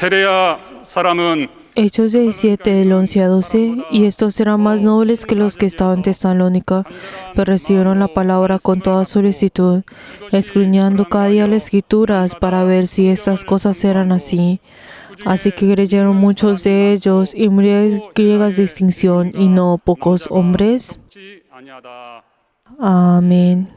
베레아 사람은 Hechos 17, del 11 a 12, y estos eran más nobles que los que estaban en Tesalónica, pero recibieron la palabra con toda solicitud, escudriñando cada día las Escrituras para ver si estas cosas eran así. Así que creyeron muchos de ellos, y mujeres griegas de distinción, y no pocos hombres. Amén.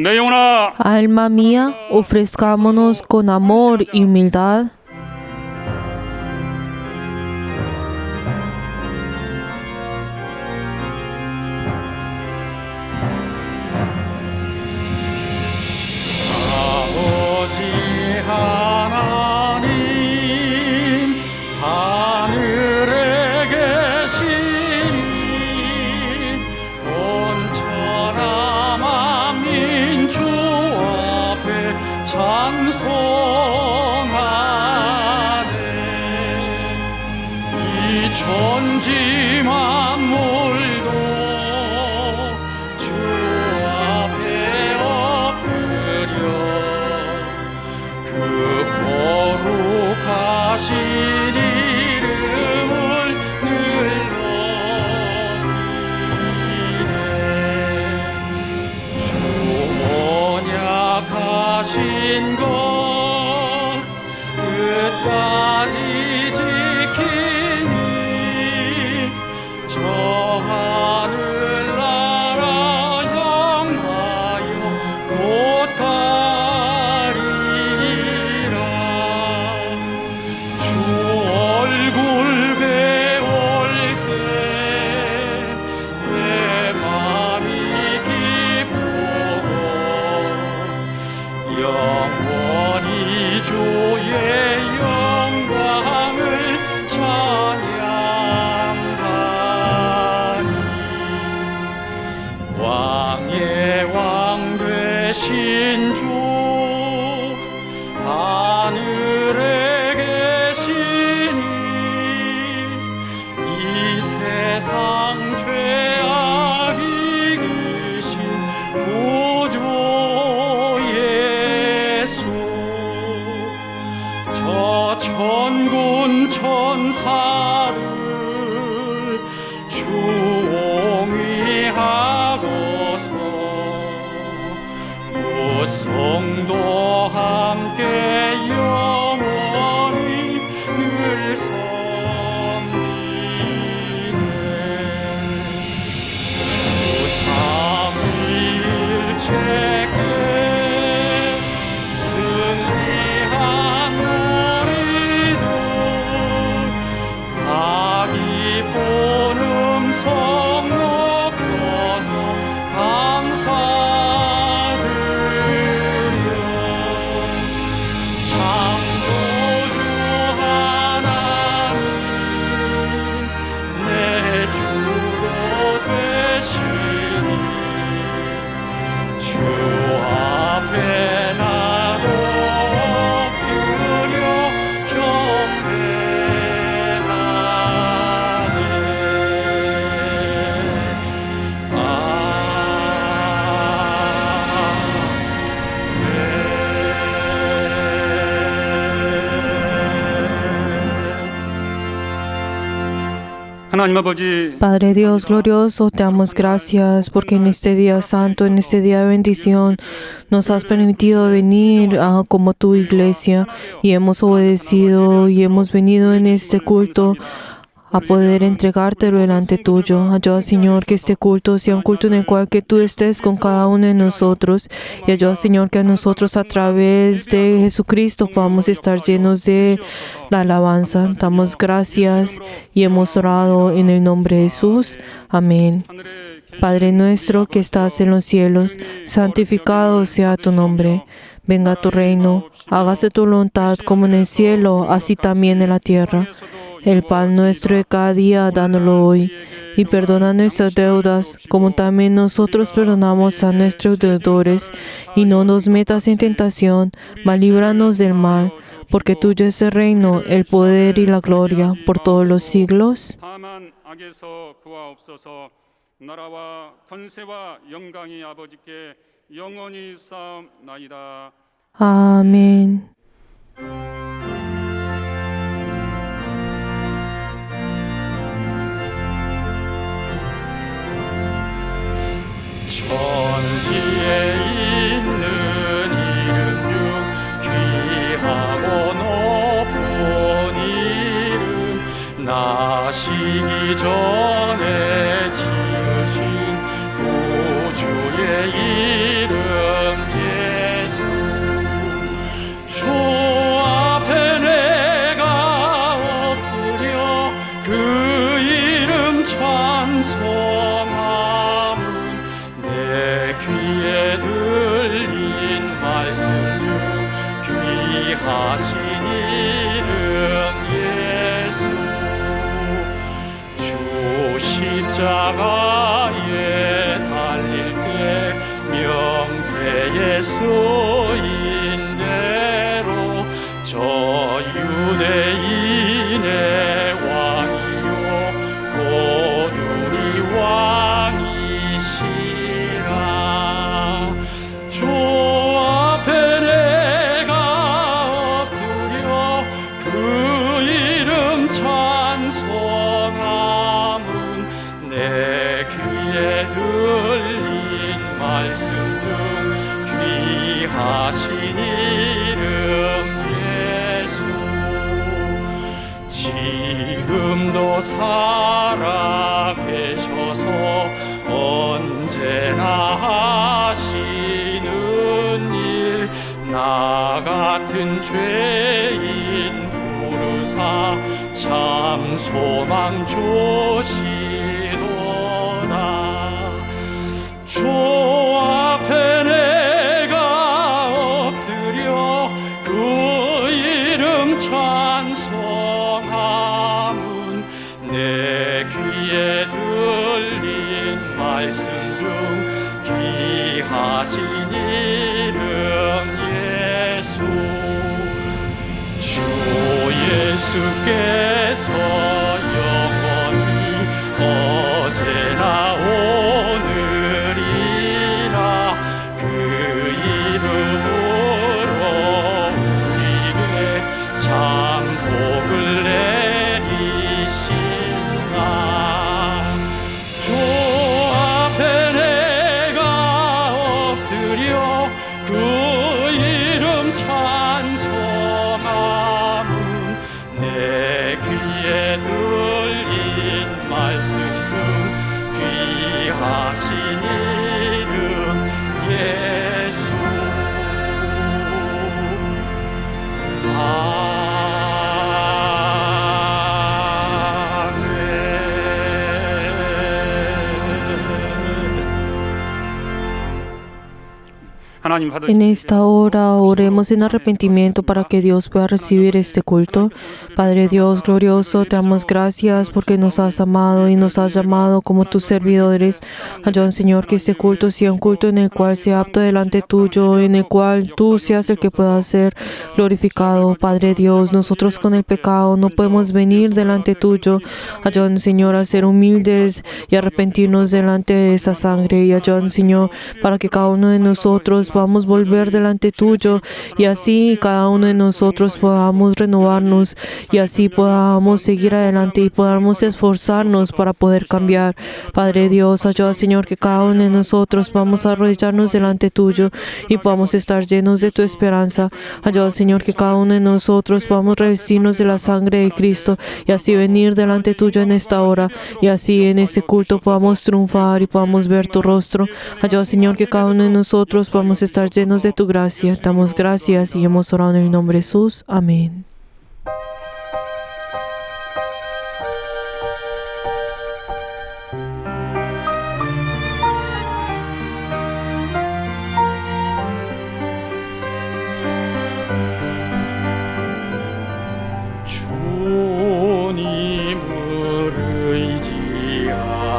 내 영혼아 Alma mía, ofrezcámonos con amor y humildad 아버지 하나님 하늘에 계시니 온천하 만민 주 앞에 찬송하네 이 천지 만물도 주 앞에 엎드려 그 거룩하신 이름을 늘 높이네 주 언약하신 것 끝까지 지키니 저 하늘나라 향하여 곧 가리라 주 얼굴 배울 때 내 맘이 기쁘고 영원히 주의 영광을 찬양하니 왕의 왕 되신 주 하늘에 계시니 이 세상 죄악이 계신 구주 예수 저 천군 천사를 주옹위하고서 무성도 함께 영원히 늘 섬기네 주 삼위일체께 승리한 우리도 다 기쁜 음성 높여서 감사드려 창조주 하나님 내 주로 되시니 주 앞에 나도 엎드려 하나님 아버지 Padre Dios glorioso, te damos gracias porque en este día santo, en este día de bendición, nos has permitido venir como tu iglesia y hemos obedecido y hemos venido en este culto a poder entregártelo delante tuyo. Ayuda, Señor, que este culto sea un culto en el cual que tú estés con cada uno de nosotros. Y ayuda, Señor, que a nosotros a través de Jesucristo podamos estar llenos de la alabanza. Damos gracias y hemos orado en el nombre de Jesús. Amén. Padre nuestro que estás en los cielos, santificado sea tu nombre. Venga tu reino, hágase tu voluntad como en el cielo, así también en la tierra. El pan nuestro de cada día, dándolo hoy, y perdona nuestras deudas, como también nosotros perdonamos a nuestros deudores, y no nos metas en tentación, mas líbranos del mal, porque tuyo es el reino, el poder y la gloria, por todos los siglos. 다만 악에서 구하옵소서. 나라와 권세와 영광이 아버지께 영원히 쌓옵나이다. Amén. 천지에 있는 이름 중 귀하고 높은 이름, 나시기 전에 지으신 구주의 이름 예수. 주 앞에 내가 엎드려 그 이름 찬송함은 내 귀에 들린 말씀 중 귀하신 이름 예수. 주 십자가에 달릴 때 명태에 쓰인 대로 저 유대인의 왕이요 곧 우리 왕이시라. 주 앞에 내가 엎드려 그 이름 찬송함은 내 귀에 들린 말씀 중 귀하신 이름 예수. 지금도 살아계셔서 언제나 하시는 일, 나 같은 죄인 부르사 참 소망 주시도다. 주 앞에 내가 엎드려 그 이름 찬송함은 내 귀에 들린 말씀 중 귀하신 이름 예수. 주 예수께서 영원히 어제나 오늘이나 그 이름으로 우리에게 참 복을 내리신다. 주 앞에 내가 엎드려 그 이름 찬송함은 내 귀에 들린 말씀 중 귀하신 이름 예수. 하나님 받으 En esta hora oremos en arrepentimiento para que Dios pueda recibir este culto. Padre Dios glorioso, te damos gracias porque nos has amado y nos has llamado como tus servidores. Ayúdanos, Señor, que este culto sea un culto en el cual sea apto delante tuyo, en el cual tú seas el que pueda ser glorificado. Padre Dios, nosotros con el pecado no podemos venir delante tuyo. Ayúdanos, Señor, a ser humildes y arrepentirnos delante de esa sangre. Y ayúdanos, Señor, para que cada uno de nosotros podamos volver delante tuyo y así cada uno de nosotros podamos renovarnos y así podamos seguir adelante y podamos esforzarnos para poder cambiar. Padre Dios, ayuda, Señor, que cada uno de nosotros vamos a arrodillarnos delante tuyo y podamos estar llenos de tu esperanza. Ayuda, Señor, que cada uno de nosotros podamos revestirnos de la sangre de Cristo y así venir delante tuyo en esta hora y así en este culto podamos triunfar y podamos ver tu rostro. Ayuda, Señor, que cada uno de nosotros podamos estar llenos de tu gracia. Te damos gracias y hemos orado en el nombre de Jesús. Amén. 주님을 의지하는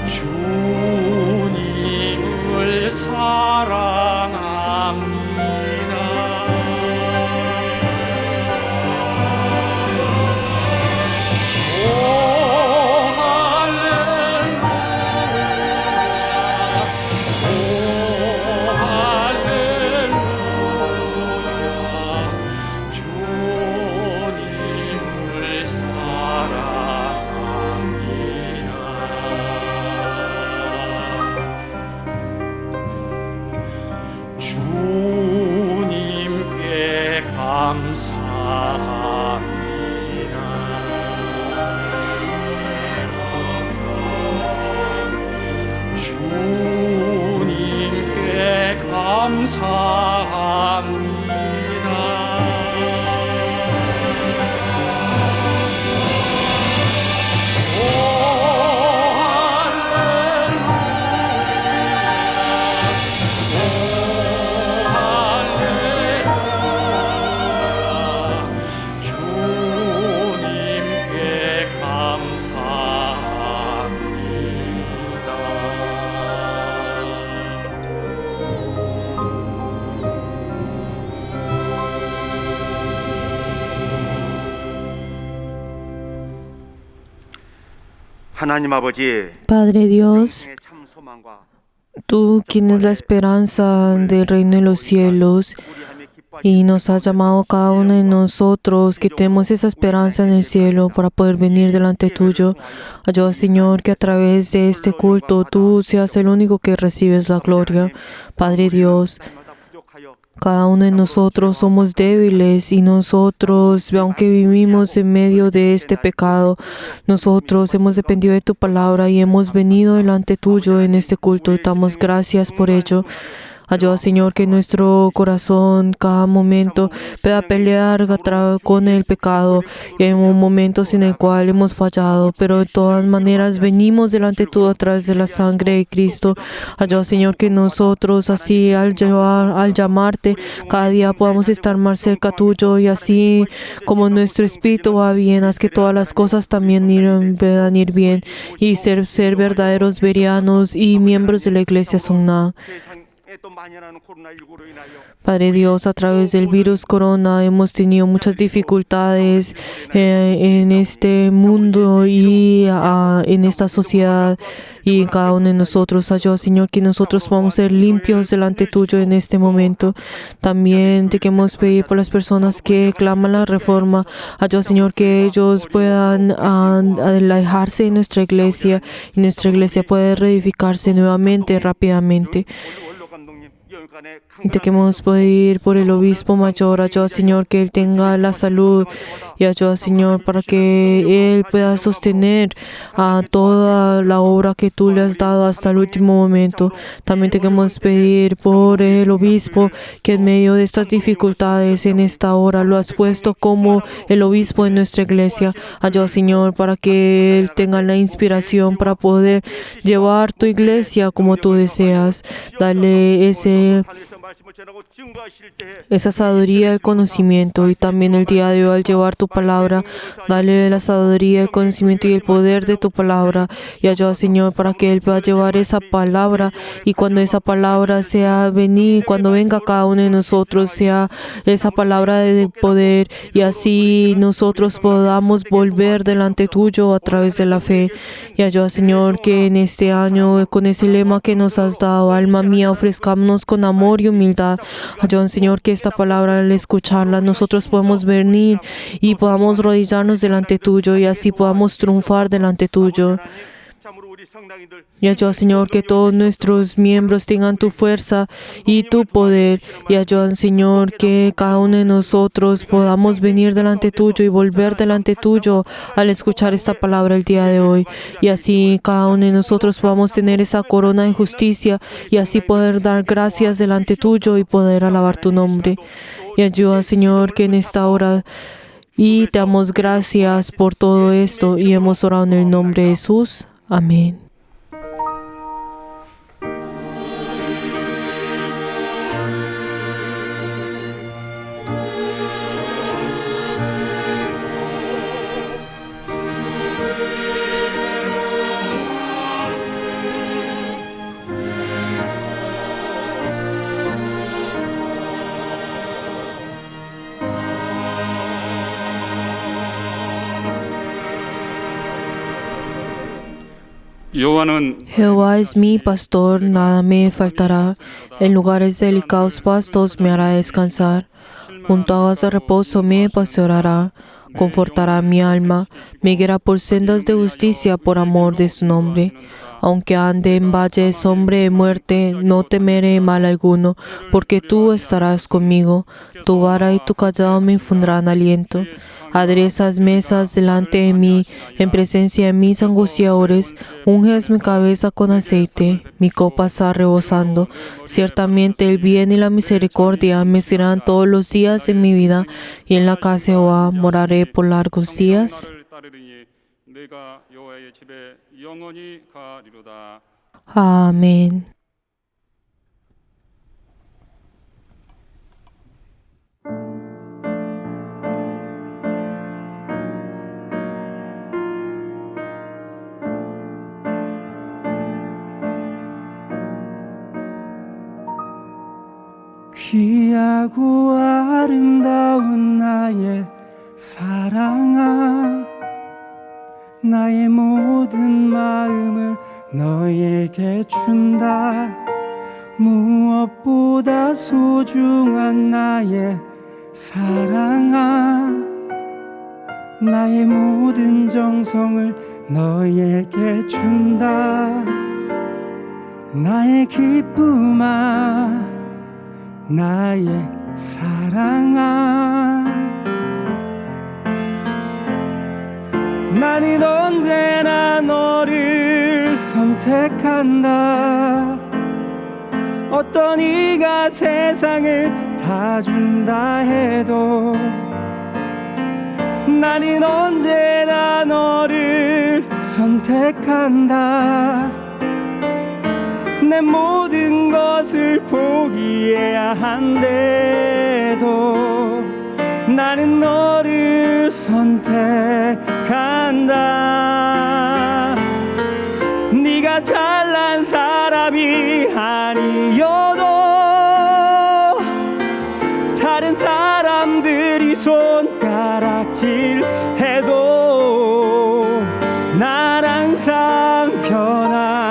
주님을 주님께 감사합니다. 주님께 감사합니다. 하나님 아버지, Padre Dios, 인생의 참 소망과 tú quien es la esperanza del reino de los cielos 우리함에 기뻐하시는 y nos has llamado a cada uno de nosotros que tenemos esa esperanza en el cielo para poder venir delante tuyo. Ayuda, Señor, que a través de este culto tú seas el único que recibes la gloria. Padre Dios, 날마다 부족하여 cada uno de nosotros somos débiles y nosotros, aunque vivimos en medio de este pecado, nosotros hemos dependido de tu palabra y hemos venido delante tuyo en este culto. Damos gracias por ello. Ayuda, Señor, que nuestro corazón cada momento pueda pelear con el pecado y hay momentos en el cual hemos fallado, pero de todas maneras venimos delante tuyo a través de la sangre de Cristo. Ayuda, Señor, que nosotros así al llamarte cada día podamos estar más cerca tuyo y así como nuestro espíritu va bien, haz que todas las cosas también puedan ir bien y ser verdaderos verianos y miembros de la iglesia Songna. 세상에 또 만연하는 코로나19로 인하여 Padre Dios, a través del virus corona hemos tenido muchas dificultades en este mundo y en esta sociedad y en cada uno de nosotros. Ayuda, Señor, que nosotros podamos ser limpios delante tuyo en este momento. También te queremos pedir por las personas que claman la reforma. Ayuda, Señor, que ellos puedan alejarse de nuestra iglesia y nuestra iglesia pueda reedificarse nuevamente rápidamente. 원로 감독님 여간에 Y te queremos pedir por el obispo mayor, ayuda, Señor, que él tenga la salud y ayuda, Señor, para que él pueda sostener a toda la obra que tú le has dado hasta el último momento. También te queremos pedir por el obispo que en medio de estas dificultades en esta hora lo has puesto como el obispo de nuestra iglesia. Ayuda, Señor, para que él tenga la inspiración para poder llevar tu iglesia como tú deseas. Dale 하늘에서 말씀을 전하고 증거하실 때에 esa sabiduría, el conocimiento y también el día de hoy al llevar tu palabra, dale la sabiduría, el conocimiento y el poder de tu palabra y ayuda, Señor, para que Él pueda llevar esa palabra y cuando esa palabra sea venir, cuando venga cada uno de nosotros sea esa palabra de poder y así nosotros podamos volver delante tuyo a través de la fe y ayuda, Señor, que en este año con ese lema que nos has dado, alma mía, ofrezcámonos con amor y humildad. Ayuda, Señor, que esta palabra al escucharla nosotros podamos venir y podamos arrodillarnos delante tuyo y así podamos triunfar delante tuyo. 참으로 우리 성당인들 Y ayuda, Señor, que todos nuestros miembros tengan tu fuerza y tu poder. Y ayuda, Señor, que cada uno de nosotros podamos venir delante tuyo y volver delante tuyo al escuchar esta palabra el día de hoy. Y así cada uno de nosotros podamos tener esa corona de justicia y así poder dar gracias delante tuyo y poder alabar tu nombre. Y ayuda, Señor, que en esta hora y te damos gracias por todo esto y hemos orado en el nombre de Jesús. Amén. 여호와는 Jehová es mi pastor, nada me faltará. En lugares delicados pastos me hará descansar. Junto a aguas de reposo me pastoreará. Confortará mi alma. Me guiará por sendas de justicia por amor de su nombre. Aunque ande en valle de sombra de muerte, no temeré mal alguno, porque tú estarás conmigo. Tu vara y tu callado me infundirán aliento. Aderezas mesas delante de mí, en presencia de mis angustiadores. Unges mi cabeza con aceite, mi copa está rebosando. Ciertamente el bien y la misericordia me seguirán todos los días de mi vida, y en la casa de Jehová moraré por largos días. 내가 여호와의 집에 영원히 가리로다. Amén. 귀하고 아름다운 나의 사랑아, 나의 모든 마음을 너에게 준다. 무엇보다 소중한 나의 사랑아, 나의 모든 정성을 너에게 준다. 나의 기쁨아, 나의 사랑아, 나는 언제나 너를 선택한다. 어떤 이가 세상을 다 준다 해도 나는 언제나 너를 선택한다. 내 모든 것을 포기해야 한데도 나는 너를 선택한다. 네가 잘난 사람이 아니어도 다른 사람들이 손가락질 해도 난 항상 변함없이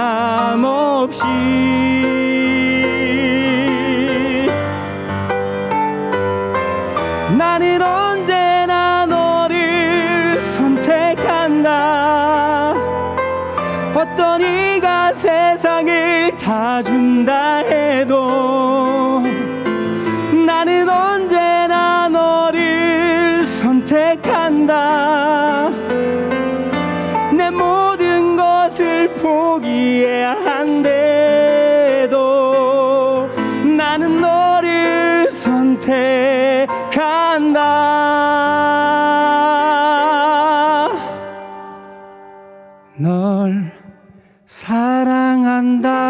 나는 언제나 너를 선택한다. 어떤 이가 세상을 다 준다 해도 나는 언제나 너를 선택한다. 내 모든 것을 포기해야 한데도 나는 너를 선택한다. 널 사랑한다.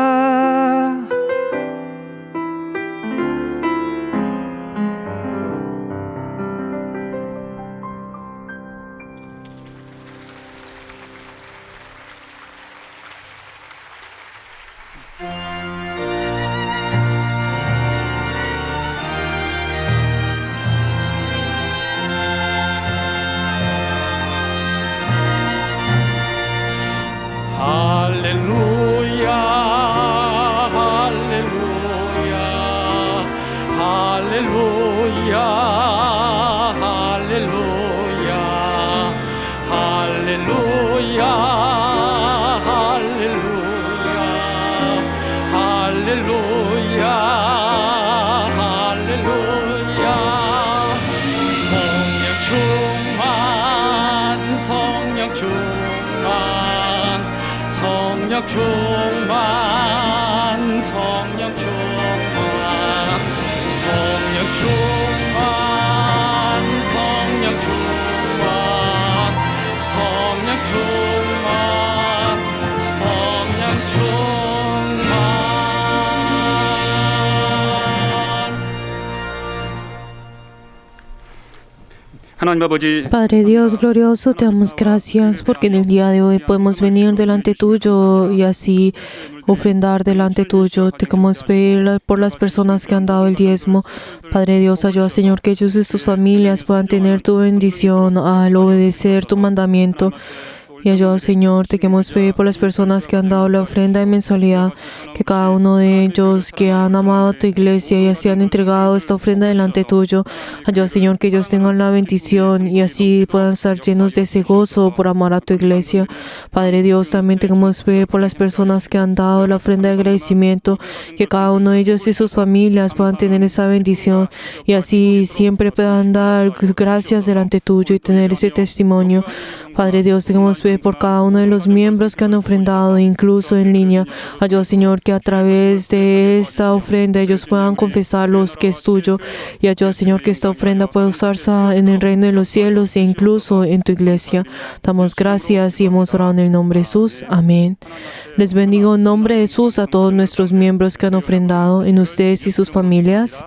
할렐루야 할렐루야 할렐루야 할렐루야 할렐루야 할렐루야 할렐루야 할렐루야 성령 충만 성령 충만 성령 충만 성령 충만 성령 충만 성령 충만 성령 충만 성령 충만. 하나님 아버지, Padre Dios glorioso, te damos gracias porque en el día de hoy podemos venir delante tuyo y así ofrendar delante tuyo. Te queremos pedir por las personas que han dado el diezmo. Padre Dios, ayuda, Señor, que ellos y sus familias puedan tener tu bendición al obedecer tu mandamiento Y ayuda, Señor, te queremos pedir por las personas que han dado la ofrenda de mensualidad, que cada uno de ellos que han amado a tu iglesia y así han entregado esta ofrenda delante tuyo, ayuda, Señor, que ellos tengan la bendición y así puedan estar llenos de ese gozo por amar a tu iglesia. Padre Dios, también te queremos pedir por las personas que han dado la ofrenda de agradecimiento, que cada uno de ellos y sus familias puedan tener esa bendición y así siempre puedan dar gracias delante tuyo y tener ese testimonio. Padre Dios, te queremos pedir por cada uno de los miembros que han ofrendado, incluso en línea. Ayuda, Señor, que a través de esta ofrenda ellos puedan confesarlos que es tuyo. Y ayuda, Señor, que esta ofrenda pueda usarse en el reino de los cielos e incluso en tu iglesia. Damos gracias y hemos orado en el nombre de Jesús. Amén. Les bendigo en nombre de Jesús a todos nuestros miembros que han ofrendado, en ustedes y sus familias.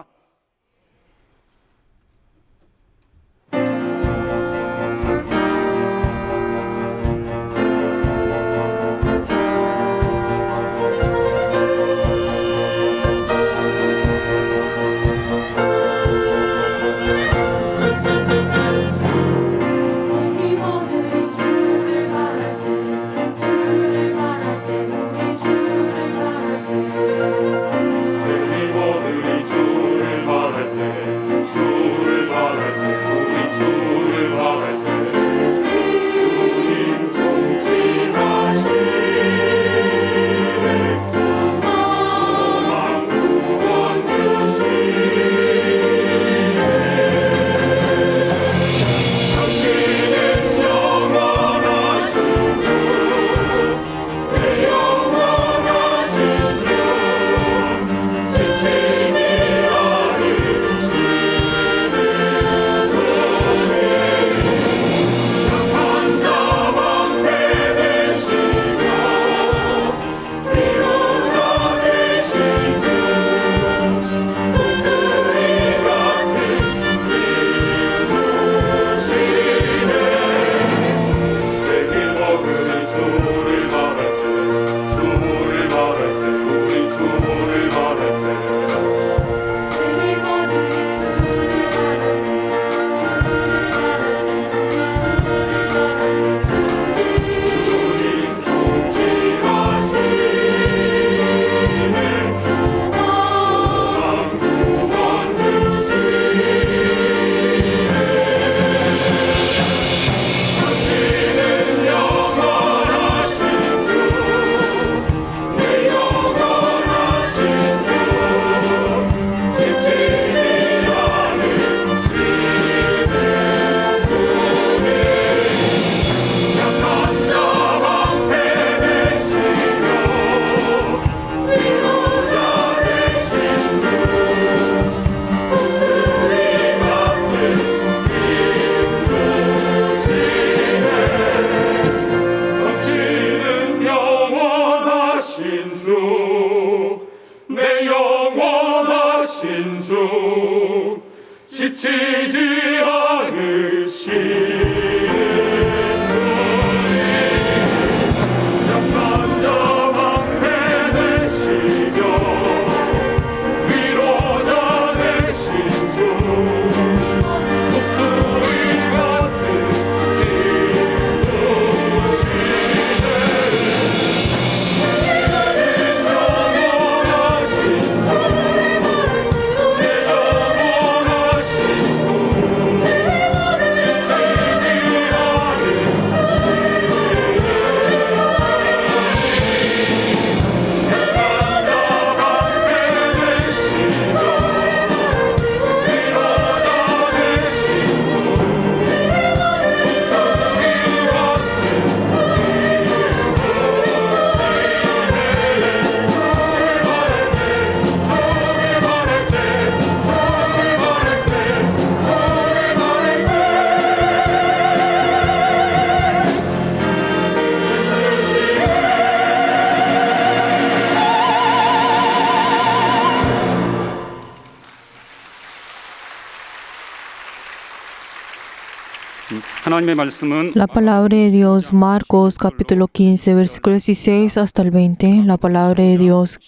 하나님의 말씀은 La palabra de Dios, Marcos capítulo 15, versículo 16 hasta el 20. La palabra de Dios,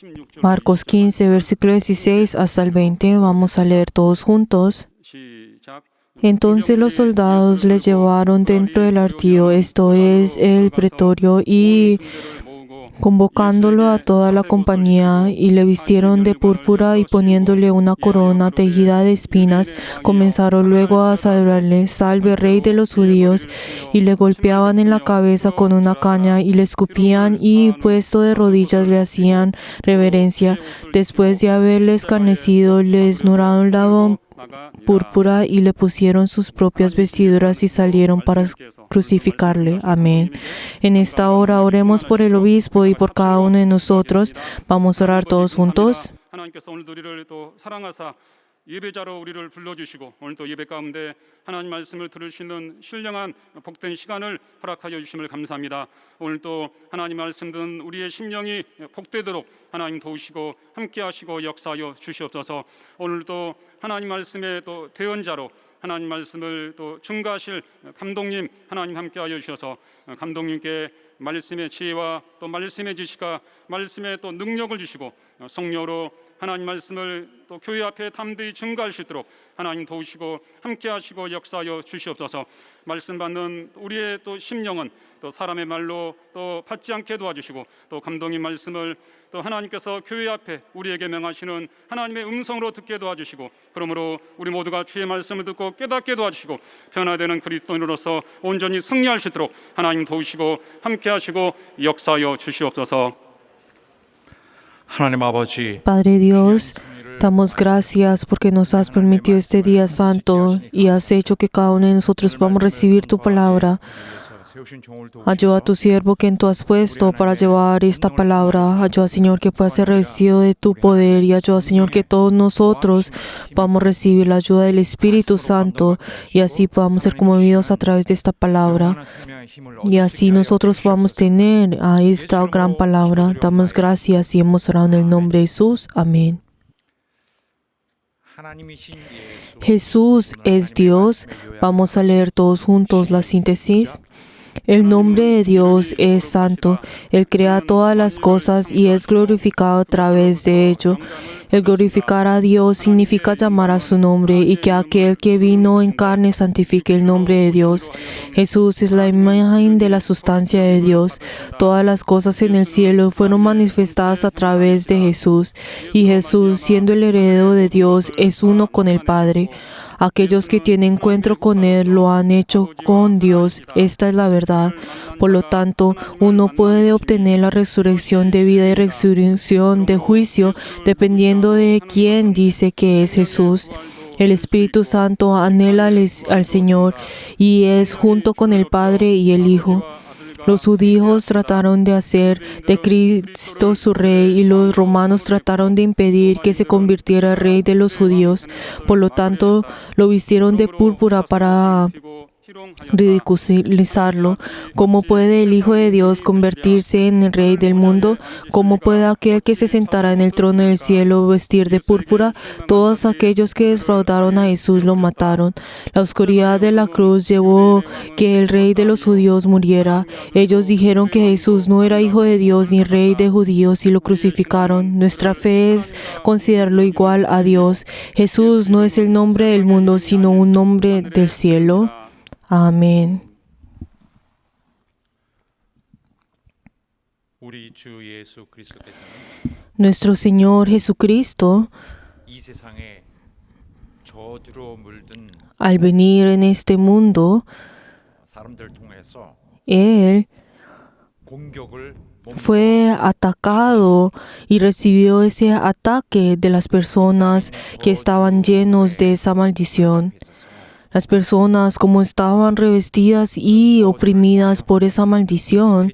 Marcos 15, versículo 16 hasta el 20. Vamos a leer todos juntos. 시작. Entonces los soldados le llevaron dentro del ardillo, esto es, el pretorio, y convocándolo a toda la compañía, y le vistieron de púrpura y poniéndole una corona tejida de espinas, comenzaron luego a celebrarle, salve rey de los judíos, y le golpeaban en la cabeza con una caña, y le escupían, y puesto de rodillas le hacían reverencia. Después de haberle escarnecido, le desnudaron la púrpura y le pusieron sus propias vestiduras y salieron para crucificarle. Amén. En esta hora oremos por el obispo y por cada uno de nosotros. Vamos a orar todos juntos. 하나님께서 오늘도 우리를 또 사랑하사 예배자로 우리를 불러주시고 오늘 또 예배 가운데 하나님 말씀을 들을 수 있는 신령한 복된 시간을 허락하여 주심을 감사합니다. 오늘 또 하나님 말씀 듣는 우리의 심령이 복되도록 하나님 도우시고 함께하시고 역사하여 주시옵소서. 오늘도 하나님 말씀의 또 대언자로 하나님 말씀을 또 증거하실 감독님 하나님 함께하여 주셔서 감독님께 말씀의 지혜와 또 말씀의 지식과 말씀의 또 능력을 주시고 성령으로 하나님 말씀을 또 교회 앞에 담대히 증거할 수 있도록 하나님 도우시고 함께하시고 역사하여 주시옵소서. 말씀 받는 우리의 또 심령은 또 사람의 말로 또 받지 않게 도와주시고 또 감독님 말씀을 또 하나님께서 교회 앞에 우리에게 명하시는 하나님의 음성으로 듣게 도와주시고 그러므로 우리 모두가 주의 말씀을 듣고 깨닫게 도와주시고 변화되는 그리스도인으로서 온전히 승리할 수 있도록 하나님 도우시고 함께하시고 역사하여 주시옵소서. 하나님 아버지, Padre Dios, damos gracias porque nos has permitido este día santo y has hecho que cada uno de nosotros podamos recibir tu palabra. Ayuda a tu siervo que tú has puesto para llevar esta palabra. Ayuda, Señor, que pueda ser revestido de tu poder. Y ayuda, Señor, que todos nosotros podamos recibir la ayuda del Espíritu Santo y así podamos ser conmovidos a través de esta palabra. Y así nosotros podamos tener a esta gran palabra. Damos gracias y hemos orado en el nombre de Jesús. Amén. Jesús es Dios. Vamos a leer todos juntos la síntesis. El nombre de Dios es santo. Él crea todas las cosas y es glorificado a través de ello. El glorificar a Dios significa llamar a su nombre y que aquel que vino en carne santifique el nombre de Dios. Jesús es la imagen de la sustancia de Dios. Todas las cosas en el cielo fueron manifestadas a través de Jesús. Y Jesús, siendo el heredero de Dios, es uno con el Padre. Aquellos que tienen encuentro con Él lo han hecho con Dios. Esta es la verdad. Por lo tanto, uno puede obtener la resurrección de vida y resurrección de juicio dependiendo de quién dice que es Jesús. El Espíritu Santo anhela al Señor y es junto con el Padre y el Hijo. Los judíos trataron de hacer de Cristo su rey y los romanos trataron de impedir que se convirtiera rey de los judíos. Por lo tanto, lo vistieron de púrpura para ridiculizarlo. ¿Cómo puede el Hijo de Dios convertirse en el Rey del mundo? ¿Cómo puede aquel que se sentará en el trono del cielo vestir de púrpura? Todos aquellos que defraudaron a Jesús lo mataron. La oscuridad de la cruz llevó que el Rey de los judíos muriera. Ellos dijeron que Jesús no era Hijo de Dios ni Rey de judíos y lo crucificaron. Nuestra fe es considerarlo igual a Dios. Jesús no es el nombre del mundo, sino un nombre del cielo. Amén. 우리 주 예수 그리스도께서는 Nuestro Señor Jesucristo, 이 세상에 저주로 물든 al venir en este mundo, 사람들 통해서 Él 공격을 fue atacado y recibió ese ataque de las personas que estaban llenos de esa maldición. Las personas como estaban revestidas y oprimidas por esa maldición,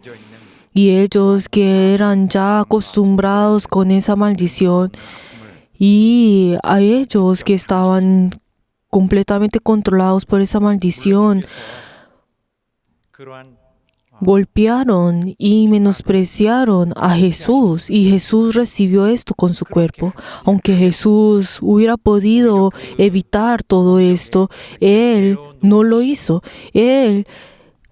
y ellos que eran ya acostumbrados con esa maldición, y a ellos que estaban completamente controlados por esa maldición, 그러한 golpearon y menospreciaron a Jesús, y Jesús recibió esto con su cuerpo. Aunque Jesús hubiera podido evitar todo esto, Él no lo hizo. Él,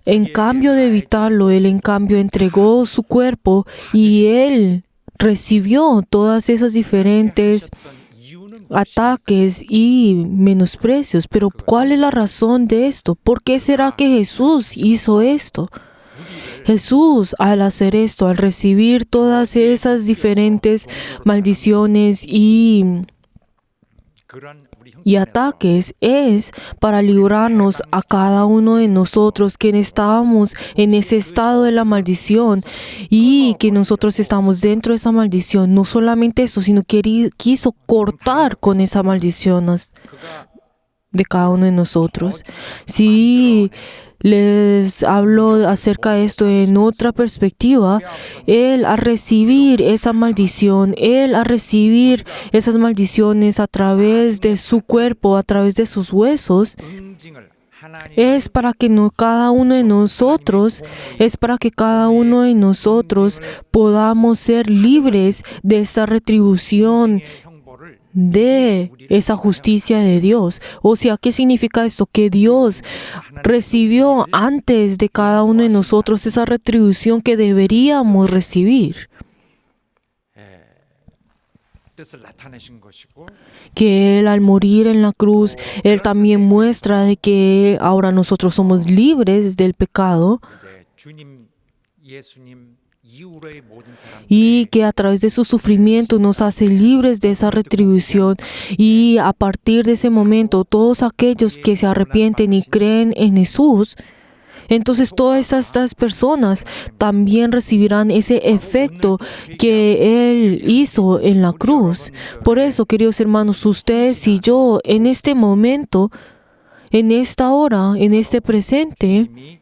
en cambio de evitarlo, Él en cambio entregó su cuerpo y Él recibió todas esas diferentes ataques y menosprecios. Pero ¿cuál es la razón de esto? ¿Por qué será que Jesús hizo esto? Jesús, al hacer esto, al recibir todas esas diferentes maldiciones y ataques, es para librarnos a cada uno de nosotros que estábamos en ese estado de la maldición y que nosotros estamos dentro de esa maldición. No solamente eso, sino que quiso cortar con esa maldición de cada uno de nosotros. Sí. Les hablo acerca de esto en otra perspectiva. Él a recibir esa maldición, Él a recibir esas maldiciones a través de su cuerpo, a través de sus huesos, es para que cada uno de nosotros podamos ser libres de esa retribución, de esa justicia de Dios. O sea, ¿qué significa esto? Que Dios recibió antes de cada uno de nosotros esa retribución que deberíamos recibir. Que Él al morir en la cruz, Él también muestra de que ahora nosotros somos libres del pecado. Y que a través de su sufrimiento nos hace libres de esa retribución. Y a partir de ese momento, todos aquellos que se arrepienten y creen en Jesús, entonces todas estas personas también recibirán ese efecto que Él hizo en la cruz. Por eso, queridos hermanos, ustedes y yo, en este momento, en esta hora, en este presente,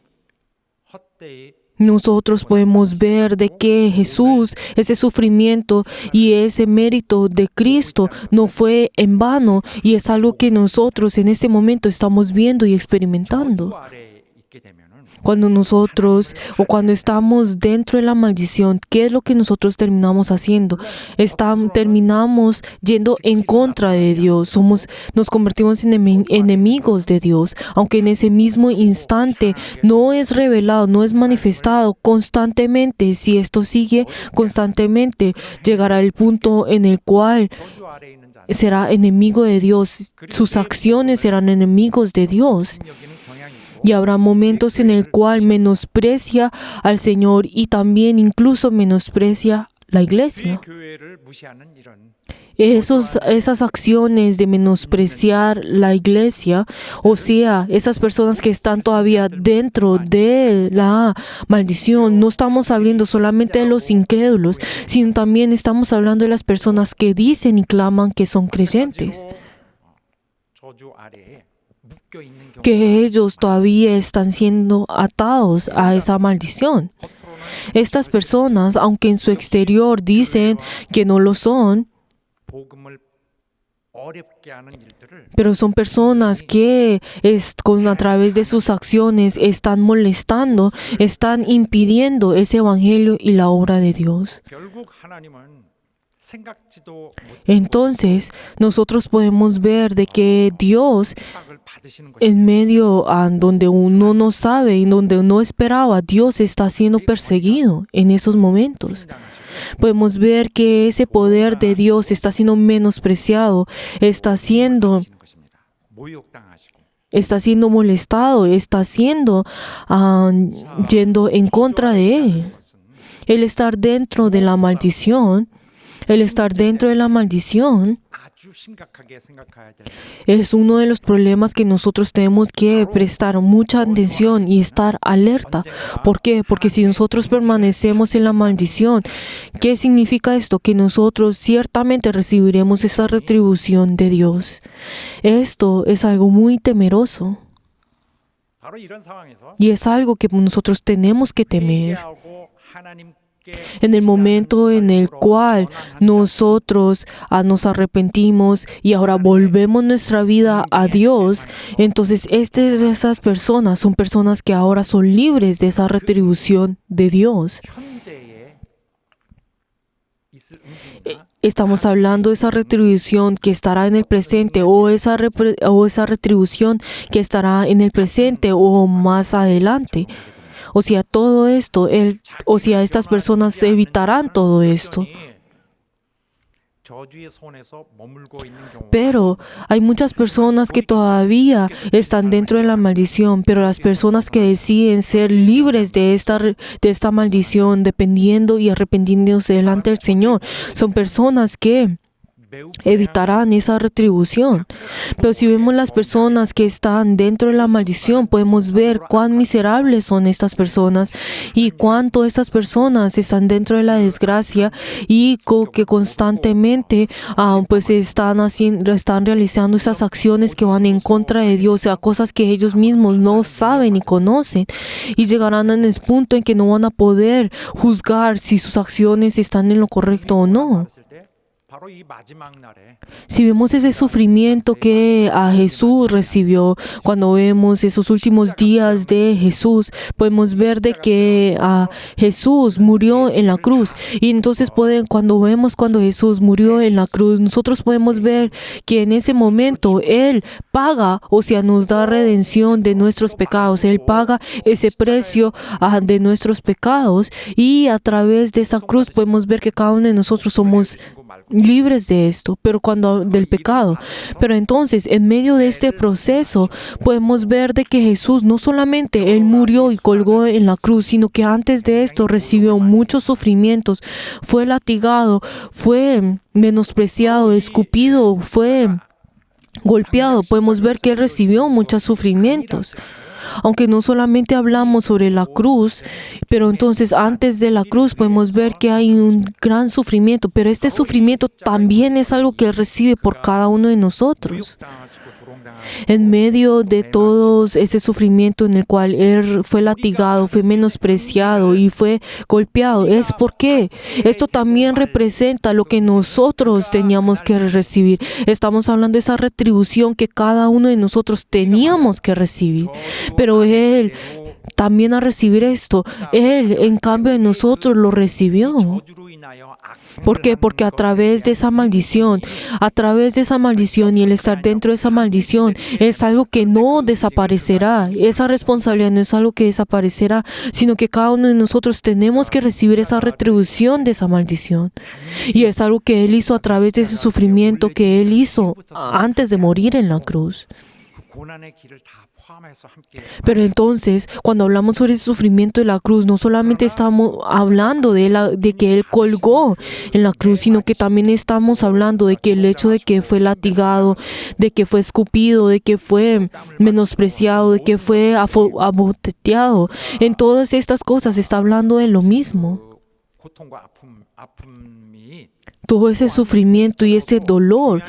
nosotros podemos ver de que Jesús, ese sufrimiento y ese mérito de Cristo no fue en vano, y es algo que nosotros en este momento estamos viendo y experimentando. Cuando nosotros o cuando estamos dentro de la maldición, ¿qué es lo que nosotros terminamos haciendo? Terminamos yendo en contra de Dios. Nos convertimos en enemigos de Dios, aunque en ese mismo instante no es revelado, no es manifestado constantemente. Si esto sigue constantemente, llegará el punto en el cual será enemigo de Dios. Sus acciones serán enemigos de Dios. Y habrá momentos en el cual menosprecia al Señor y también incluso menosprecia la iglesia. Esas acciones de menospreciar la iglesia, o sea, esas personas que están todavía dentro de la maldición, no estamos hablando solamente de los incrédulos, sino también estamos hablando de las personas que dicen y claman que son creyentes, que ellos todavía están siendo atados a esa maldición. Estas personas, aunque en su exterior dicen que no lo son, pero son personas que a través de sus acciones están molestando, están impidiendo ese evangelio y la obra de Dios. Entonces, nosotros podemos ver de que Dios, en medio donde uno no sabe y donde no esperaba, Dios está siendo perseguido en esos momentos. Podemos ver que ese poder de Dios está siendo menospreciado, está siendo molestado, está siendo yendo en contra de Él. El estar dentro de la maldición, es uno de los problemas que nosotros tenemos que prestar mucha atención y estar alerta. ¿Por qué? Porque si nosotros permanecemos en la maldición, ¿qué significa esto? Que nosotros ciertamente recibiremos esa retribución de Dios. Esto es algo muy temeroso. Y es algo que nosotros tenemos que temer. En el momento en el cual nosotros nos arrepentimos y ahora volvemos nuestra vida a Dios, entonces esas personas son personas que ahora son libres de esa retribución de Dios. Estamos hablando de esa retribución que estará en el presente o esa retribución que estará en el presente o más adelante. O sea, todo esto, estas personas evitarán todo esto. 저주의 손에서 머물고 있는 경우가 Pero hay muchas personas que todavía están dentro de la maldición, pero las personas que deciden ser libres de esta maldición, dependiendo y arrepintiéndose delante del Señor, son personas que 매우 evitarán esa retribución. Pero si vemos las personas que están dentro de la maldición, podemos ver cuán miserables son estas personas y cuánto estas personas están dentro de la desgracia y que constantemente pues están realizando estas acciones que van en contra de Dios, o sea, cosas que ellos mismos no saben ni conocen, y llegarán en el punto en que no van a poder juzgar si sus acciones están en lo correcto o no. 받았을 때 바로 이 마지막 날에 Si vemos ese sufrimiento que a Jesús recibió, cuando vemos esos últimos días de Jesús, podemos ver de que Jesús murió en la cruz. Y entonces cuando Jesús murió en la cruz, nosotros podemos ver que en ese momento Él paga, o sea, nos da redención de nuestros pecados. Él paga ese precio de nuestros pecados, y a través de esa cruz podemos ver que cada uno de nosotros somos libres de esto, del pecado. Pero entonces, en medio de este proceso, podemos ver de que Jesús no solamente Él murió y colgó en la cruz, sino que antes de esto recibió muchos sufrimientos, fue latigado, fue menospreciado, escupido, fue golpeado. Podemos ver que Él recibió muchos sufrimientos. Aunque no solamente hablamos sobre la cruz, pero entonces antes de la cruz podemos ver que hay un gran sufrimiento, pero este sufrimiento también es algo que Él recibe por cada uno de nosotros. 당하시고 조롱당하시고 En medio de todo ese sufrimiento en el cual Él fue latigado, fue menospreciado y fue golpeado, es porque esto también representa lo que nosotros teníamos que recibir. Estamos hablando de esa retribución que cada uno de nosotros teníamos que recibir. Pero Él también, a recibir esto, Él en cambio de nosotros lo recibió. 저주로 인하여 ¿Por qué? Porque a través de esa maldición y el estar dentro de esa maldición es algo que no desaparecerá. Esa responsabilidad no es algo que desaparecerá, sino que cada uno de nosotros tenemos que recibir esa retribución de esa maldición. Y es algo que Él hizo a través de ese sufrimiento que Él hizo antes de morir en la cruz. 그 고난의 길을 다 포함해서 함께 Pero entonces, cuando hablamos sobre ese sufrimiento de la cruz, no solamente estamos hablando de que Él colgó en la cruz, sino que también estamos hablando de que el hecho de que fue latigado, de que fue escupido, de que fue menospreciado, de que fue aboteteado. En todas estas cosas está hablando de lo mismo. 그 고통과 아픔이 Todo ese sufrimiento y ese dolor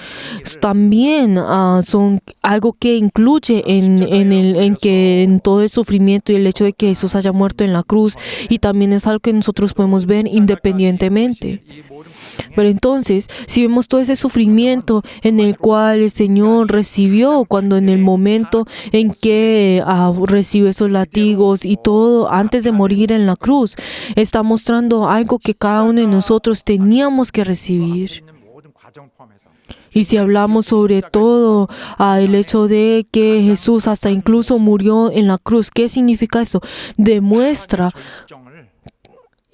también son algo que incluye en todo el sufrimiento y el hecho de que Jesús haya muerto en la cruz, y también es algo que nosotros podemos ver independientemente. 이 모든 Pero entonces, si vemos todo ese sufrimiento en el cual el Señor recibió, cuando en el momento en que recibió esos latigos y todo antes de morir en la cruz, está mostrando algo que cada uno de nosotros teníamos que recibir. 있는 모든 과정 포함해서 Y si hablamos sobre todo el hecho de que Jesús hasta incluso murió en la cruz, ¿qué significa eso? Demuestra 결정을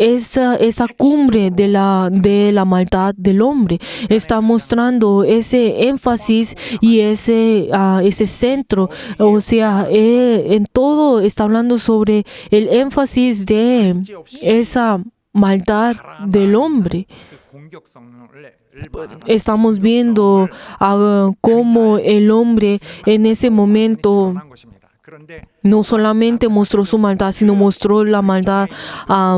esa cumbre de la maldad del hombre. Está mostrando ese énfasis y ese centro. O sea, en todo está hablando sobre el énfasis de esa maldad del hombre. 그 공격성을 Estamos viendo cómo el hombre en ese momento 한 것입니다. 그런데 no solamente mostró su maldad, sino mostró la maldad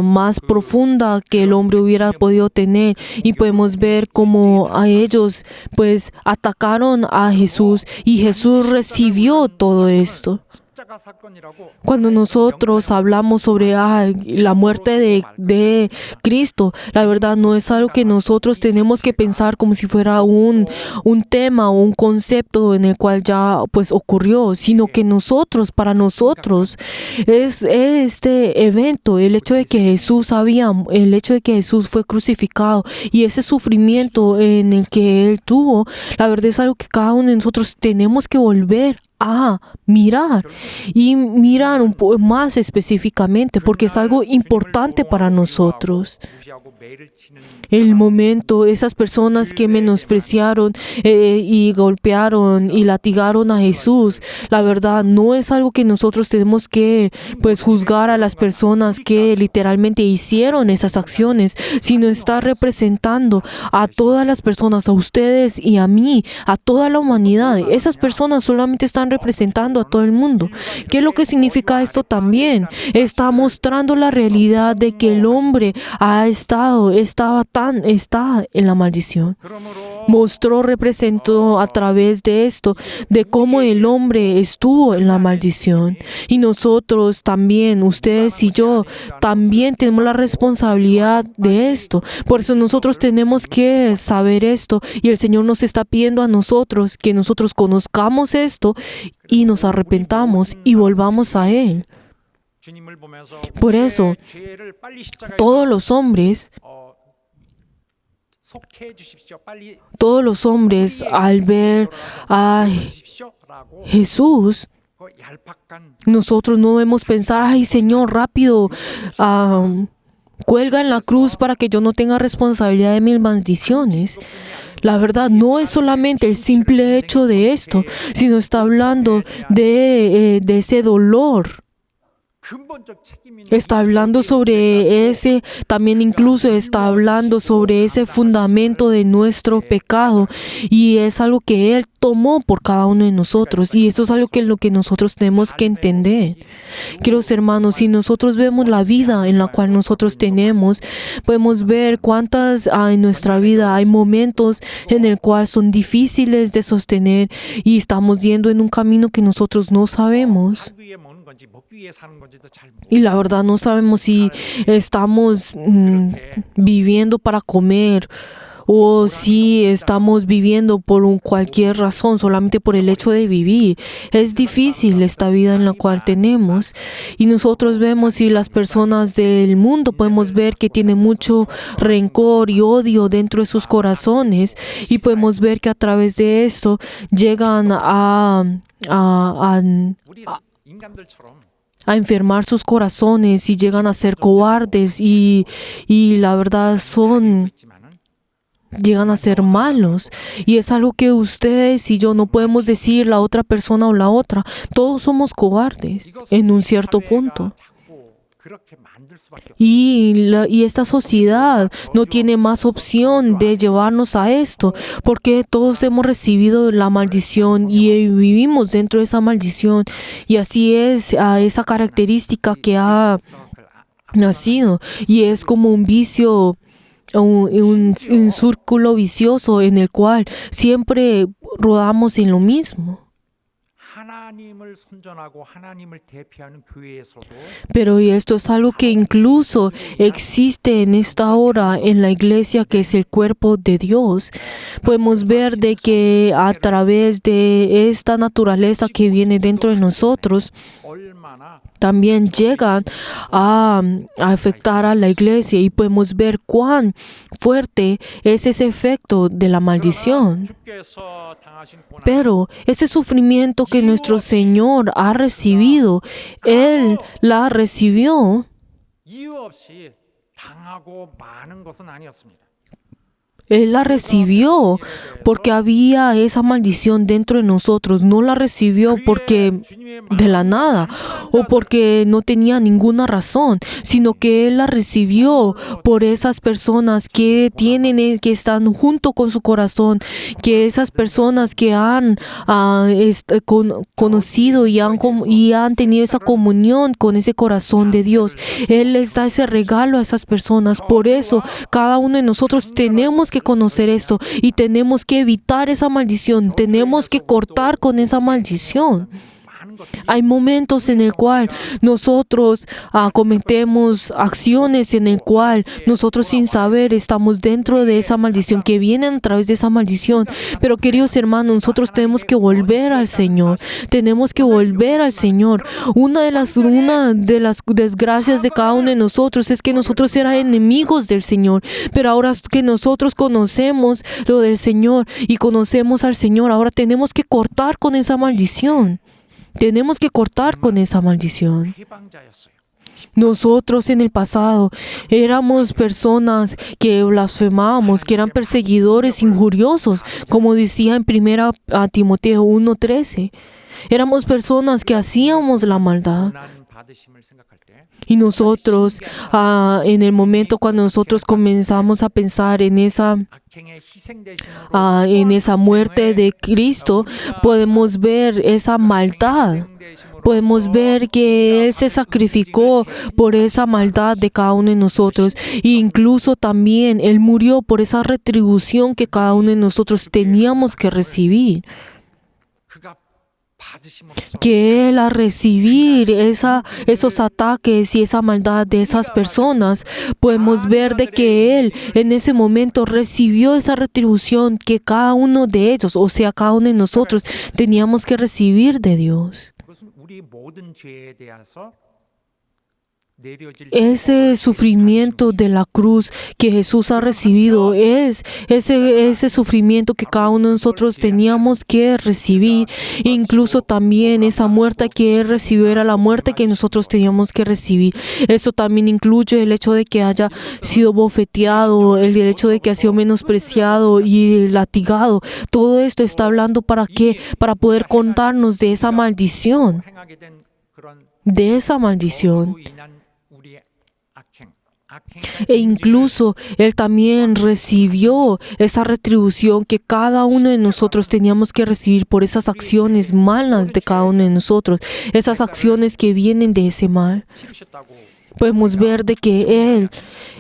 más profunda que el hombre hubiera podido tener. Y podemos ver cómo a ellos pues atacaron a Jesús, y Jesús recibió todo esto. 십자가 사건이라고 Cuando nosotros hablamos sobre la muerte de Cristo, la verdad no es algo que nosotros tenemos que pensar como si fuera un tema o un concepto en el cual ya pues ocurrió, sino que para nosotros es este evento, el hecho de que Jesús fue crucificado y ese sufrimiento en el que Él tuvo, la verdad es algo que cada uno de nosotros tenemos que volver a mirar y mirar un poco más específicamente porque es algo importante para nosotros. El momento, esas personas que menospreciaron y golpearon y latigaron a Jesús, la verdad no es algo que nosotros tenemos que juzgar a las personas que literalmente hicieron esas acciones, sino está representando a todas las personas, a ustedes y a mí, a toda la humanidad. Esas personas solamente están representando a todo el mundo. ¿Qué es lo que significa esto también? Está mostrando la realidad de que el hombre está en la maldición. Representó a través de esto, de cómo el hombre estuvo en la maldición. Y nosotros también, ustedes y yo, también tenemos la responsabilidad de esto. Por eso nosotros tenemos que saber esto. Y el Señor nos está pidiendo a nosotros que nosotros conozcamos esto y nos arrepentamos y volvamos a Él. Por eso, todos los hombres al ver a Jesús, nosotros no debemos pensar, ay Señor, rápido, cuelga en la cruz para que yo no tenga responsabilidad de mis maldiciones. La verdad no es solamente el simple hecho de esto, sino está hablando de ese dolor. Está hablando sobre ese, también incluso está hablando sobre ese fundamento de nuestro pecado, y es algo que Él tomó por cada uno de nosotros, y eso es algo que lo que nosotros tenemos que entender. Queridos hermanos, si nosotros vemos la vida en la cual nosotros tenemos, podemos ver cuántas en nuestra vida hay momentos en el cual son difíciles de sostener y estamos yendo en un camino que nosotros no sabemos. Y la verdad no sabemos si estamos viviendo para comer o si estamos viviendo por cualquier razón, solamente por el hecho de vivir. Es difícil esta vida en la cual tenemos. Y nosotros vemos, y las personas del mundo podemos ver que tienen mucho rencor y odio dentro de sus corazones. Y podemos ver que a través de esto llegan a enfermar sus corazones y llegan a ser cobardes y la verdad llegan a ser malos. Y es algo que ustedes y yo no podemos decir la otra persona o la otra. Todos somos cobardes en un cierto punto. Y esta sociedad no tiene más opción de llevarnos a esto, porque todos hemos recibido la maldición y vivimos dentro de esa maldición. Y así es esa característica que ha nacido. Y es como un vicio, un círculo vicioso en el cual siempre rodamos en lo mismo. Pero y esto es algo que incluso existe en esta hora en la iglesia, que es el cuerpo de Dios. Podemos ver de que a través de esta naturaleza que viene dentro de nosotros, también llegan a afectar a la iglesia, y podemos ver cuán fuerte es ese efecto de la maldición. Pero ese sufrimiento que nuestro Señor ha recibido, Él la recibió. Él la recibió porque había esa maldición dentro de nosotros. No la recibió porque de la nada o porque no tenía ninguna razón, sino que Él la recibió por esas personas que están junto con su corazón, que esas personas que han conocido y han tenido esa comunión con ese corazón de Dios. Él les da ese regalo a esas personas. Por eso cada uno de nosotros tenemos que conocer esto y tenemos que evitar esa maldición. Tenemos que cortar con esa maldición. Hay momentos en el cual nosotros cometemos acciones en el cual nosotros sin saber estamos dentro de esa maldición, que viene a través de esa maldición. Pero queridos hermanos, nosotros tenemos que volver al Señor. Tenemos que volver al Señor. Una de las desgracias de cada uno de nosotros es que nosotros éramos enemigos del Señor. Pero ahora que nosotros conocemos lo del Señor y conocemos al Señor, ahora tenemos que cortar con esa maldición. Tenemos que cortar con esa maldición. 해방자였어요. Nosotros en el pasado éramos personas que blasfemábamos, que eran perseguidores injuriosos, como decía en 1 Timoteo 1:13. Éramos personas que hacíamos la maldad. 고난 받으심을 생각할 때 Y nosotros, en el momento cuando nosotros comenzamos a pensar en esa 악행의 희생되심으로 en esa muerte de Cristo, podemos ver esa maldad. Podemos ver que Él se sacrificó por esa maldad de cada uno de nosotros. E incluso también Él murió por esa retribución que cada uno de nosotros teníamos que recibir. 그가 받으심 없어 Que Él, a recibir esos ataques y esa maldad de esas personas, podemos ver de que Él en ese momento recibió esa retribución que cada uno de ellos, o sea, cada uno de nosotros, teníamos que recibir de Dios. 그것은 우리 모든 죄에 대해서 내려질 Ese sufrimiento de la cruz que Jesús ha recibido es ese sufrimiento que cada uno de nosotros teníamos que recibir. Incluso también esa muerte que Él recibió era la muerte que nosotros teníamos que recibir. Eso también incluye el hecho de que haya sido bofeteado, el hecho de que ha sido menospreciado y latigado. Todo esto está hablando ¿para qué? Para poder contarnos de esa maldición. 행하게 된 그런 De esa maldición. 저주로 인한 우리의 악행 E incluso Él también recibió esa retribución que cada uno de nosotros teníamos que recibir por esas acciones malas de cada uno de nosotros, esas acciones que vienen de ese mal. 치르셨다고 Podemos ver de que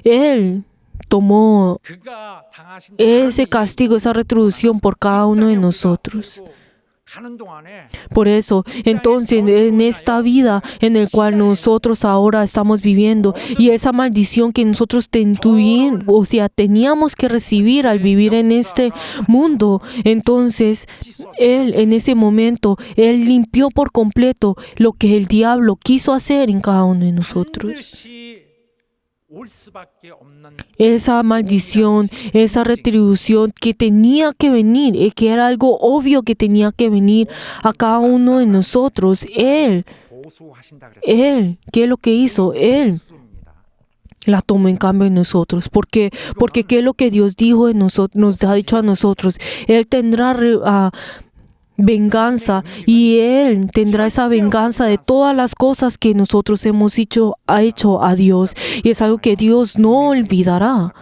Él tomó 그가 당하신 ese castigo, esa retribución por cada uno de nosotros. 가는 동안에 Por eso, entonces, en esta vida en el cual nosotros ahora estamos viviendo y esa maldición que nosotros teníamos que recibir al vivir en este mundo, entonces, Él en ese momento, Él limpió por completo lo que el diablo quiso hacer en cada uno de nosotros. 반드시 올 수밖에 없는 Esa maldición, esa retribución que tenía que venir, que era algo obvio que tenía que venir a cada uno de nosotros. Él, 보수하신다 그랬어요. ¿qué es lo que hizo? Él 보수입니다. la tomó en cambio de nosotros. Porque ¿qué es lo que Dios dijo de nosotros, nos ha dicho a nosotros? Él tendrá venganza y Él tendrá esa venganza de todas las cosas que nosotros hemos hecho a Dios. Y es algo que Dios no olvidará.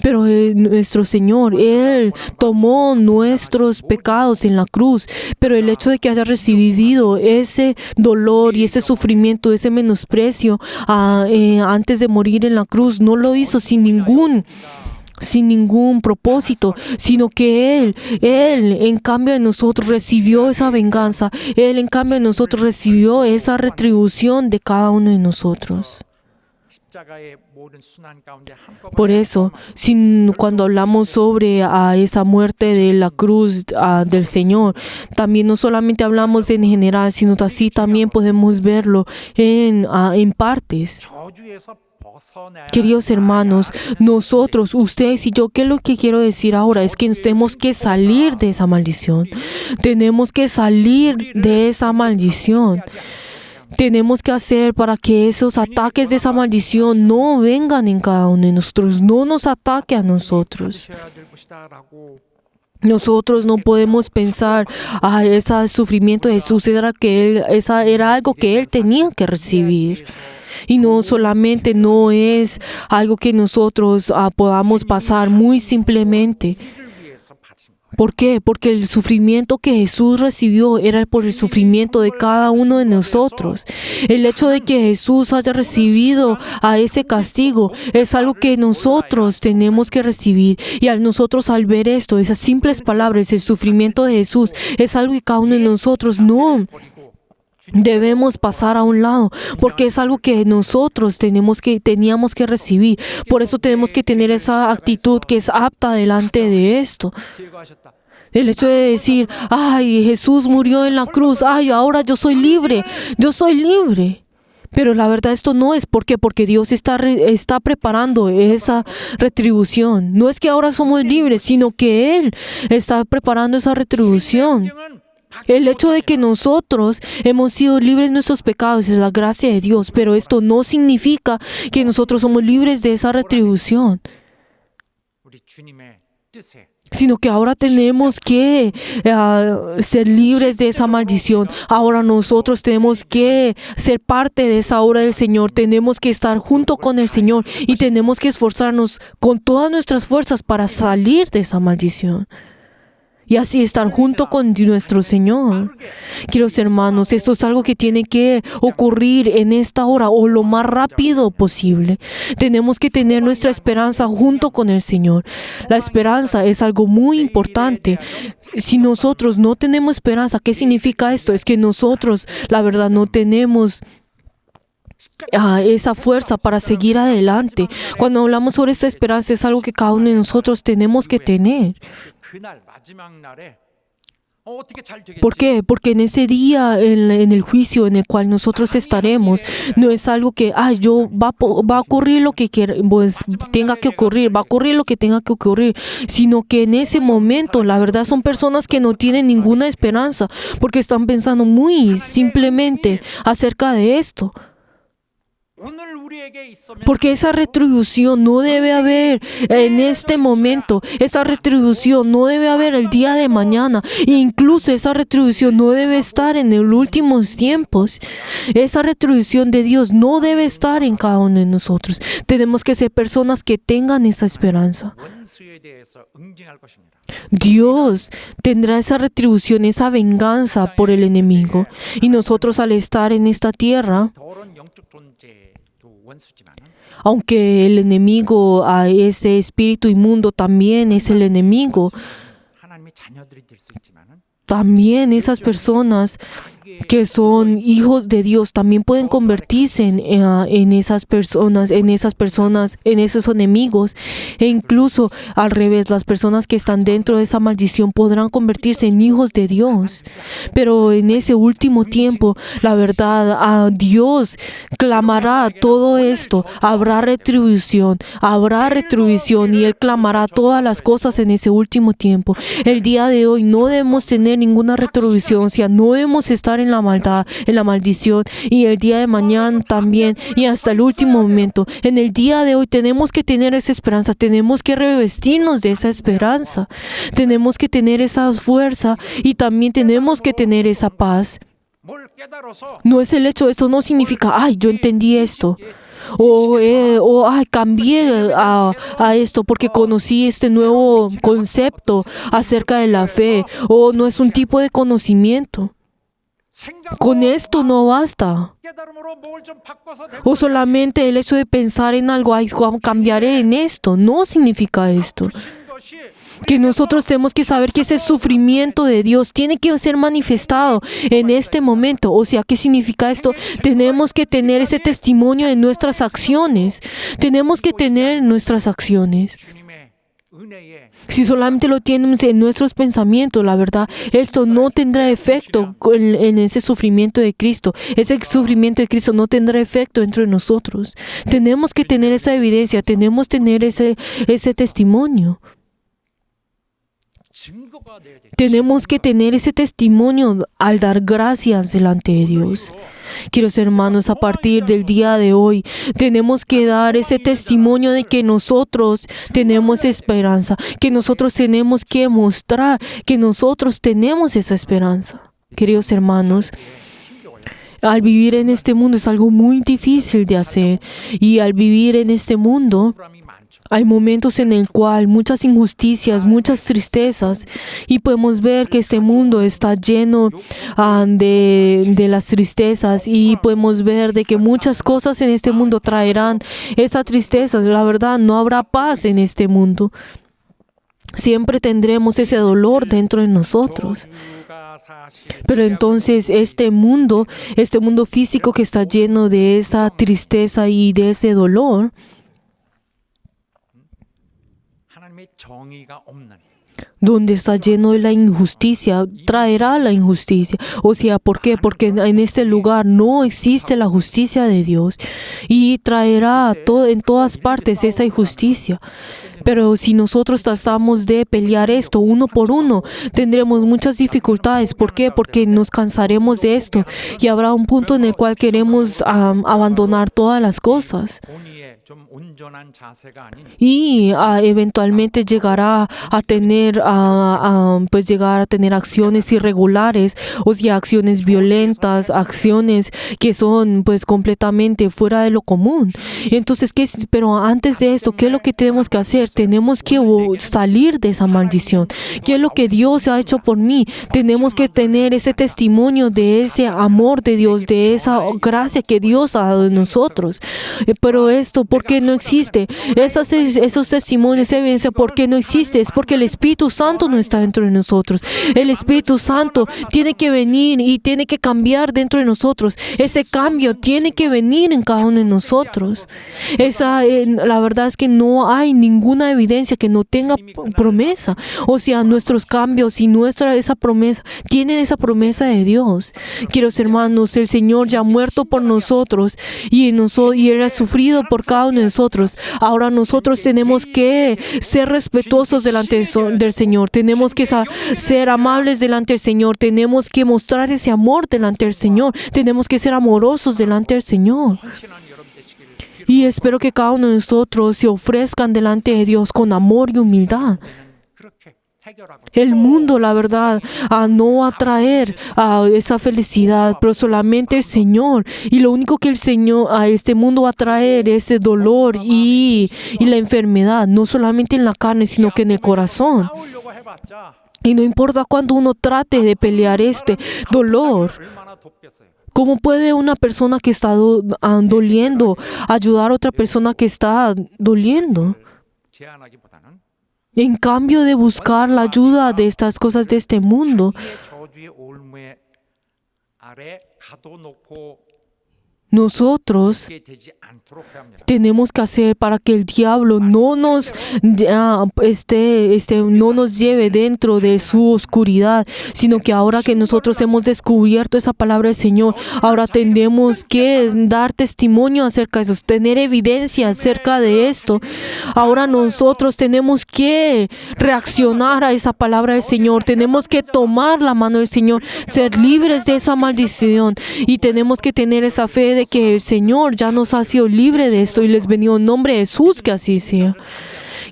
Pero nuestro Señor, Él tomó nuestros pecados en la cruz. Pero el hecho de que haya recibido ese dolor y ese sufrimiento, ese menosprecio antes de morir en la cruz, no lo hizo sin ningún propósito, sino que Él en cambio de nosotros recibió esa venganza. Él en cambio de nosotros recibió esa retribución de cada uno de nosotros. 십자가의 모든 순환 가운데 한꺼번에 Por eso, cuando hablamos sobre esa muerte de la cruz del Señor, también no solamente hablamos en general, sino así también podemos verlo en partes. 저주에서 벗어나야 Queridos hermanos, nosotros, ustedes y yo, ¿qué es lo que quiero decir ahora? Es que tenemos que salir de esa maldición. Tenemos que salir de esa maldición. Tenemos que hacer para que esos ataques de esa maldición no vengan en cada uno de nosotros, no nos ataque a nosotros. 받으셔야 될 것이다라고 Nosotros no podemos pensar, ese sufrimiento de Jesús era algo que Él tenía que recibir. Y no solamente no es algo que nosotros podamos pasar muy simplemente. 우리를 위해서 바친 거예요. ¿Por qué? Porque el sufrimiento que Jesús recibió era por el sufrimiento de cada uno de nosotros. El hecho de que Jesús haya recibido ese castigo es algo que nosotros tenemos que recibir. Y al ver esto, esas simples palabras, el sufrimiento de Jesús, es algo que cada uno de nosotros no debemos pasar a un lado, porque es algo que nosotros teníamos que recibir. Por eso tenemos que tener esa actitud que es apta delante de esto. 제거하셨다. El hecho de decir, ay, Jesús murió en la cruz, ay, ahora yo soy libre. Pero la verdad esto no es porque Dios está preparando esa retribución. No es que ahora somos libres, sino que Él está preparando esa retribución. 명령은 El hecho de que nosotros hemos sido libres de nuestros pecados es la gracia de Dios, pero esto no significa que nosotros somos libres de esa retribución, 우리 주님의 뜻에 sino que ahora tenemos que ser libres de esa maldición. Ahora nosotros tenemos que ser parte de esa obra del Señor. Tenemos que estar junto con el Señor y tenemos que esforzarnos con todas nuestras fuerzas para salir de esa maldición. Y así estar junto con nuestro Señor. Queridos hermanos, esto es algo que tiene que ocurrir en esta hora o lo más rápido posible. Tenemos que tener nuestra esperanza junto con el Señor. La esperanza es algo muy importante. Si nosotros no tenemos esperanza, ¿qué significa esto? Es que nosotros, la verdad, no tenemos esa fuerza para seguir adelante. Cuando hablamos sobre esta esperanza, es algo que cada uno de nosotros tenemos que tener. 그날 마지막 날에 어떻게 잘 되겠지? ¿Por qué? Porque en ese día, en el juicio en el cual nosotros estaremos, no es algo que, va a ocurrir lo que pues, tenga que ocurrir, va a ocurrir lo que tenga que ocurrir, sino que en ese momento, la verdad, son personas que no tienen ninguna esperanza, porque están pensando muy simplemente acerca de esto. 오늘 우리에게 있으면 Porque esa retribución no debe haber en este momento. Esa retribución no debe haber el día de mañana. E incluso esa retribución no debe estar en los últimos tiempos. Esa retribución de Dios no debe estar en cada uno de nosotros. Tenemos que ser personas que tengan esa esperanza. 원수에 대해서 응징할 것입니다. Dios tendrá esa retribución, esa venganza por el enemigo. Y nosotros al estar en esta tierra, 더러운 영적 존재도 원수지만 aunque el enemigo, a ese espíritu inmundo también es el enemigo, 하나님의 자녀들이 될 수 있지만 también esas personas que son hijos de Dios también pueden convertirse en esas personas, en esos enemigos. E incluso al revés, las personas que están dentro de esa maldición podrán convertirse en hijos de Dios. Pero en ese último tiempo, la verdad, a Dios clamará todo esto. Habrá retribución y Él clamará todas las cosas en ese último tiempo. El día de hoy no debemos tener ninguna retribución, o sea, no debemos estar en la maldad, en la maldición, y el día de mañana también, y hasta el último momento. En el día de hoy tenemos que tener esa esperanza, tenemos que revestirnos de esa esperanza, tenemos que tener esa fuerza y también tenemos que tener esa paz. 뭘 깨달아서 No es el hecho, esto no significa, yo entendí esto. Cambié a esto porque conocí este nuevo concepto acerca de la fe. No es un tipo de conocimiento. Con esto no basta. 깨달음으로 뭘 좀 바꿔서 되고 O solamente el hecho de pensar en algo, cambiaré en esto. No significa esto. 것이 Que nosotros tenemos que saber que ese sufrimiento de Dios tiene que ser manifestado en este momento. O sea, ¿qué significa esto? Tenemos que tener ese testimonio de nuestras acciones. Tenemos que tener nuestras acciones. 주님의 은혜에 Si solamente lo tenemos en nuestros pensamientos, la verdad, esto no tendrá efecto en ese sufrimiento de Cristo. Ese sufrimiento de Cristo no tendrá efecto dentro de nosotros. Tenemos que tener esa evidencia, tenemos que tener ese testimonio. 증거가 되어야 돼. Tenemos que tener ese testimonio al dar gracias delante de Dios. Queridos hermanos, a partir del día de hoy, tenemos que dar ese testimonio de que nosotros tenemos esperanza, que nosotros tenemos que mostrar que nosotros tenemos esa esperanza. Queridos hermanos, al vivir en este mundo es algo muy difícil de hacer, y al vivir en este mundo 불안이 많죠. hay momentos en el cual muchas injusticias, muchas tristezas, y podemos ver que este mundo está lleno de las tristezas, y podemos ver de que muchas cosas en este mundo traerán esa tristeza. La verdad, no habrá paz en este mundo. Siempre tendremos ese dolor dentro de nosotros. 교류가 사실 Pero entonces este mundo físico que está lleno de esa tristeza y de ese dolor, 하나님의 정의가 없는 donde está lleno de la injusticia, traerá la injusticia. O sea, ¿por qué? Porque en este lugar no existe la justicia de Dios, y traerá en todas partes esa injusticia. Pero si nosotros tratamos de pelear esto uno por uno, tendremos muchas dificultades. ¿Por qué? Porque nos cansaremos de esto y habrá un punto en el cual queremos abandonar todas las cosas. 본의의 좀 온전한 자세가 아닌 Y eventualmente llegará a tener pues llegar a tener acciones irregulares, o sea, acciones violentas, acciones que son pues completamente fuera de lo común. Entonces, pero antes de esto, ¿qué es lo que tenemos que hacer? Tenemos que salir de esa maldición. ¿Qué es lo que Dios ha hecho por mí? Tenemos que tener ese testimonio de ese amor de Dios, de esa gracia que Dios ha dado en nosotros. Pero esto, ¿por qué no existe? Esos testimonios, esa evidencia, ¿por qué no existe? Es porque el Espíritu Santo no está dentro de nosotros. El Espíritu Santo tiene que venir y tiene que cambiar dentro de nosotros. Ese cambio tiene que venir en cada uno de nosotros. La verdad es que no hay ninguna evidencia que no tenga promesa. O sea, nuestros cambios y esa promesa, tienen esa promesa de Dios. Queridos hermanos, el Señor ya ha muerto por nosotros y Él ha sufrido por cada uno de nosotros. Ahora nosotros tenemos que ser respetuosos delante del Señor. Tenemos que ser amables delante del Señor. Tenemos que mostrar ese amor delante del Señor. Tenemos que ser amorosos delante del Señor. 헌신한 여러분 되시기를 주로 Y espero que cada uno de nosotros se ofrezcan delante de Dios con amor y humildad. 그렇게 해결하고 El mundo, la verdad, no va a traer esa felicidad, pero solamente el Señor. Y lo único que el Señor a este mundo va a traer es el dolor y la enfermedad, no solamente en la carne, sino que en el corazón. 싸우려고 해봤자 Y no importa cuando uno trate de pelear este dolor. 얼마나 돕겠어요. ¿Cómo puede una persona que está doliendo ayudar a otra persona que está doliendo? 제한하기보다는 En cambio de buscar la ayuda de estas cosas de este mundo, 의 저주의 올무에 아래 가둬놓고 nosotros 이게 되지 않도록 해야 합니다. tenemos que hacer para que el diablo no nos no nos lleve dentro de su oscuridad, sino que ahora que nosotros hemos descubierto esa palabra del Señor, ahora tenemos que dar testimonio acerca de eso, tener evidencia acerca de esto. Ahora nosotros tenemos que reaccionar a esa palabra del Señor, tenemos que tomar la mano del Señor, ser libres de esa maldición y tenemos que tener esa fe de que el Señor ya nos ha sido libre de esto y les bendigo en nombre de Jesús que así sea.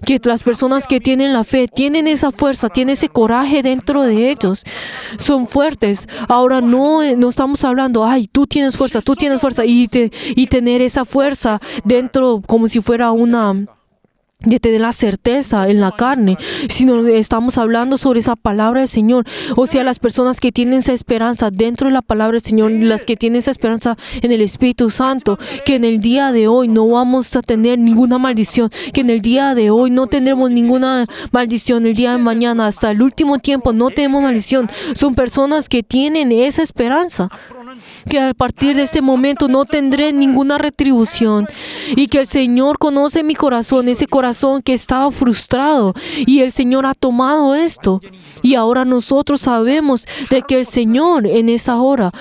Que las personas que tienen la fe, tienen esa fuerza, tienen ese coraje dentro de ellos, son fuertes. Ahora no estamos hablando, ay, tú tienes fuerza y tener esa fuerza dentro como si fuera de tener la certeza en la carne, sino estamos hablando sobre esa palabra del Señor. O sea, las personas que tienen esa esperanza dentro de la palabra del Señor, las que tienen esa esperanza en el Espíritu Santo, que en el día de hoy no vamos a tener ninguna maldición, que en el día de hoy no tendremos ninguna maldición, el día de mañana hasta el último tiempo no tenemos maldición. Son personas que tienen esa esperanza, que a partir de este momento no tendré ninguna retribución y que el Señor conoce mi corazón, ese corazón que estaba frustrado, y el Señor ha tomado esto y ahora nosotros sabemos de que el Señor en esa hora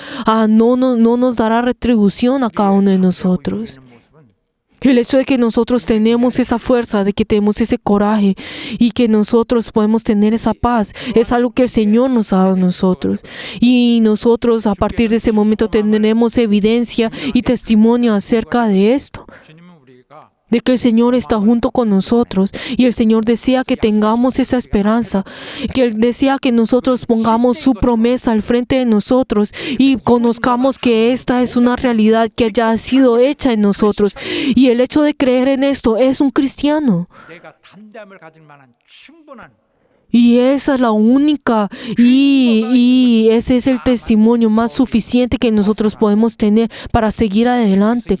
no nos dará retribución a cada uno de nosotros. El hecho de que nosotros tenemos esa fuerza, de que tenemos ese coraje y que nosotros podemos tener esa paz, es algo que el Señor nos ha dado a nosotros. Y nosotros a partir de ese momento tendremos evidencia y testimonio acerca de esto, 주님은 우리가 de que el Señor está junto con nosotros y el Señor desea que tengamos esa esperanza, que Él desea que nosotros pongamos su promesa al frente de nosotros y conozcamos que esta es una realidad que ya ha sido hecha en nosotros, y el hecho de creer en esto es un cristiano. 내가 담대함을 가질 만한 충분한 Y esa es la única y ese es el testimonio más suficiente que nosotros podemos tener para seguir adelante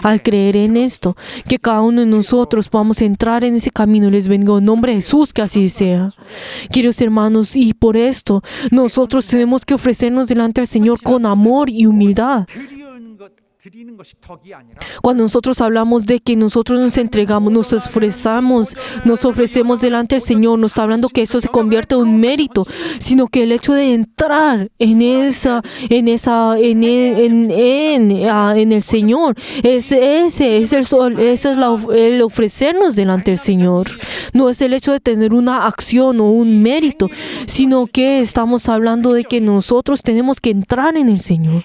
al creer en esto. Que cada uno de nosotros podamos entrar en ese camino. Les bendigo en nombre de Jesús, que así sea. Queridos hermanos, y por esto nosotros tenemos que ofrecernos delante del Señor con amor y humildad. 드리운 것 드리는 것이 덕이 아니라 Cuando nosotros hablamos de que nosotros nos entregamos, nos esforzamos, nos ofrecemos delante del Señor, no está hablando que eso se convierte en un mérito, sino que el hecho de entrar en el Señor, el ofrecernos delante del Señor. No es el hecho de tener una acción o un mérito, sino que estamos hablando de que nosotros tenemos que entrar en el Señor.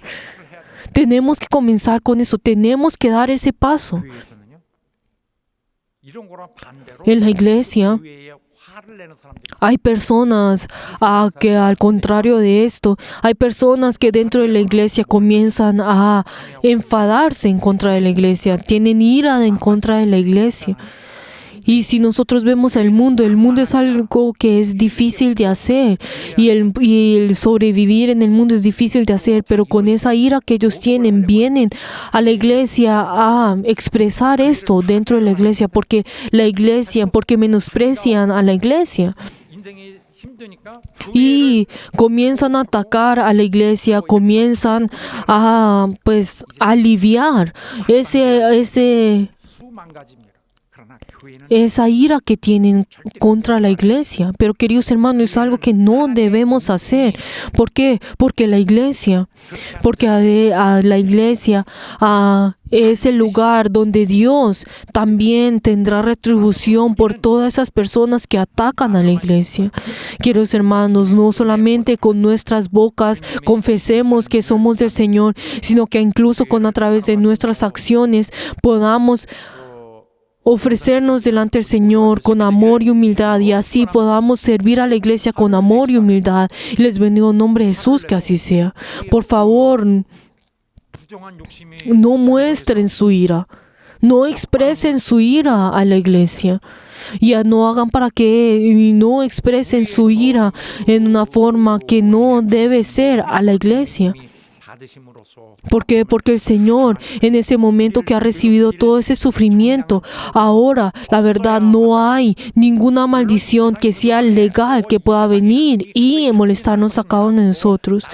Tenemos que comenzar con eso, tenemos que dar ese paso. 교회에서는요. 이런 거랑 반대로 En la iglesia 교회에 화를 내는 사람들이 hay personas que al contrario de esto, hay personas que dentro de la iglesia comienzan a enfadarse en contra de la iglesia, tienen ira en contra de la iglesia. Y si nosotros vemos el mundo es algo que es difícil de hacer y el sobrevivir en el mundo es difícil de hacer, pero con esa ira que ellos tienen, vienen a la iglesia a expresar esto dentro de la iglesia, porque menosprecian a la iglesia. 인생이 힘드니까 Y comienzan a atacar a la iglesia, comienzan a aliviar 수만가집니다. 그러나 교회는 esa ira que tienen contra la iglesia. Pero queridos hermanos, es algo que no debemos hacer. ¿Por qué? Porque la iglesia es el lugar donde Dios también tendrá retribución por todas esas personas que atacan a la iglesia. Queridos hermanos, no solamente con nuestras bocas confesemos que somos del Señor, sino que incluso a través de nuestras acciones podamos ofrecernos delante del Señor con amor y humildad, y así podamos servir a la iglesia con amor y humildad. Y les bendigo en nombre de Jesús, que así sea. Por favor, 부정한 욕심이 no muestren su ira, no expresen su ira a la iglesia. Ya no hagan no expresen su ira en una forma que no debe ser a la iglesia. 받으심으로써 ¿Por qué? Porque el Señor, en ese momento que ha recibido todo ese sufrimiento, ahora, la verdad, no hay ninguna maldición que sea legal que pueda venir y molestarnos a cada uno de nosotros.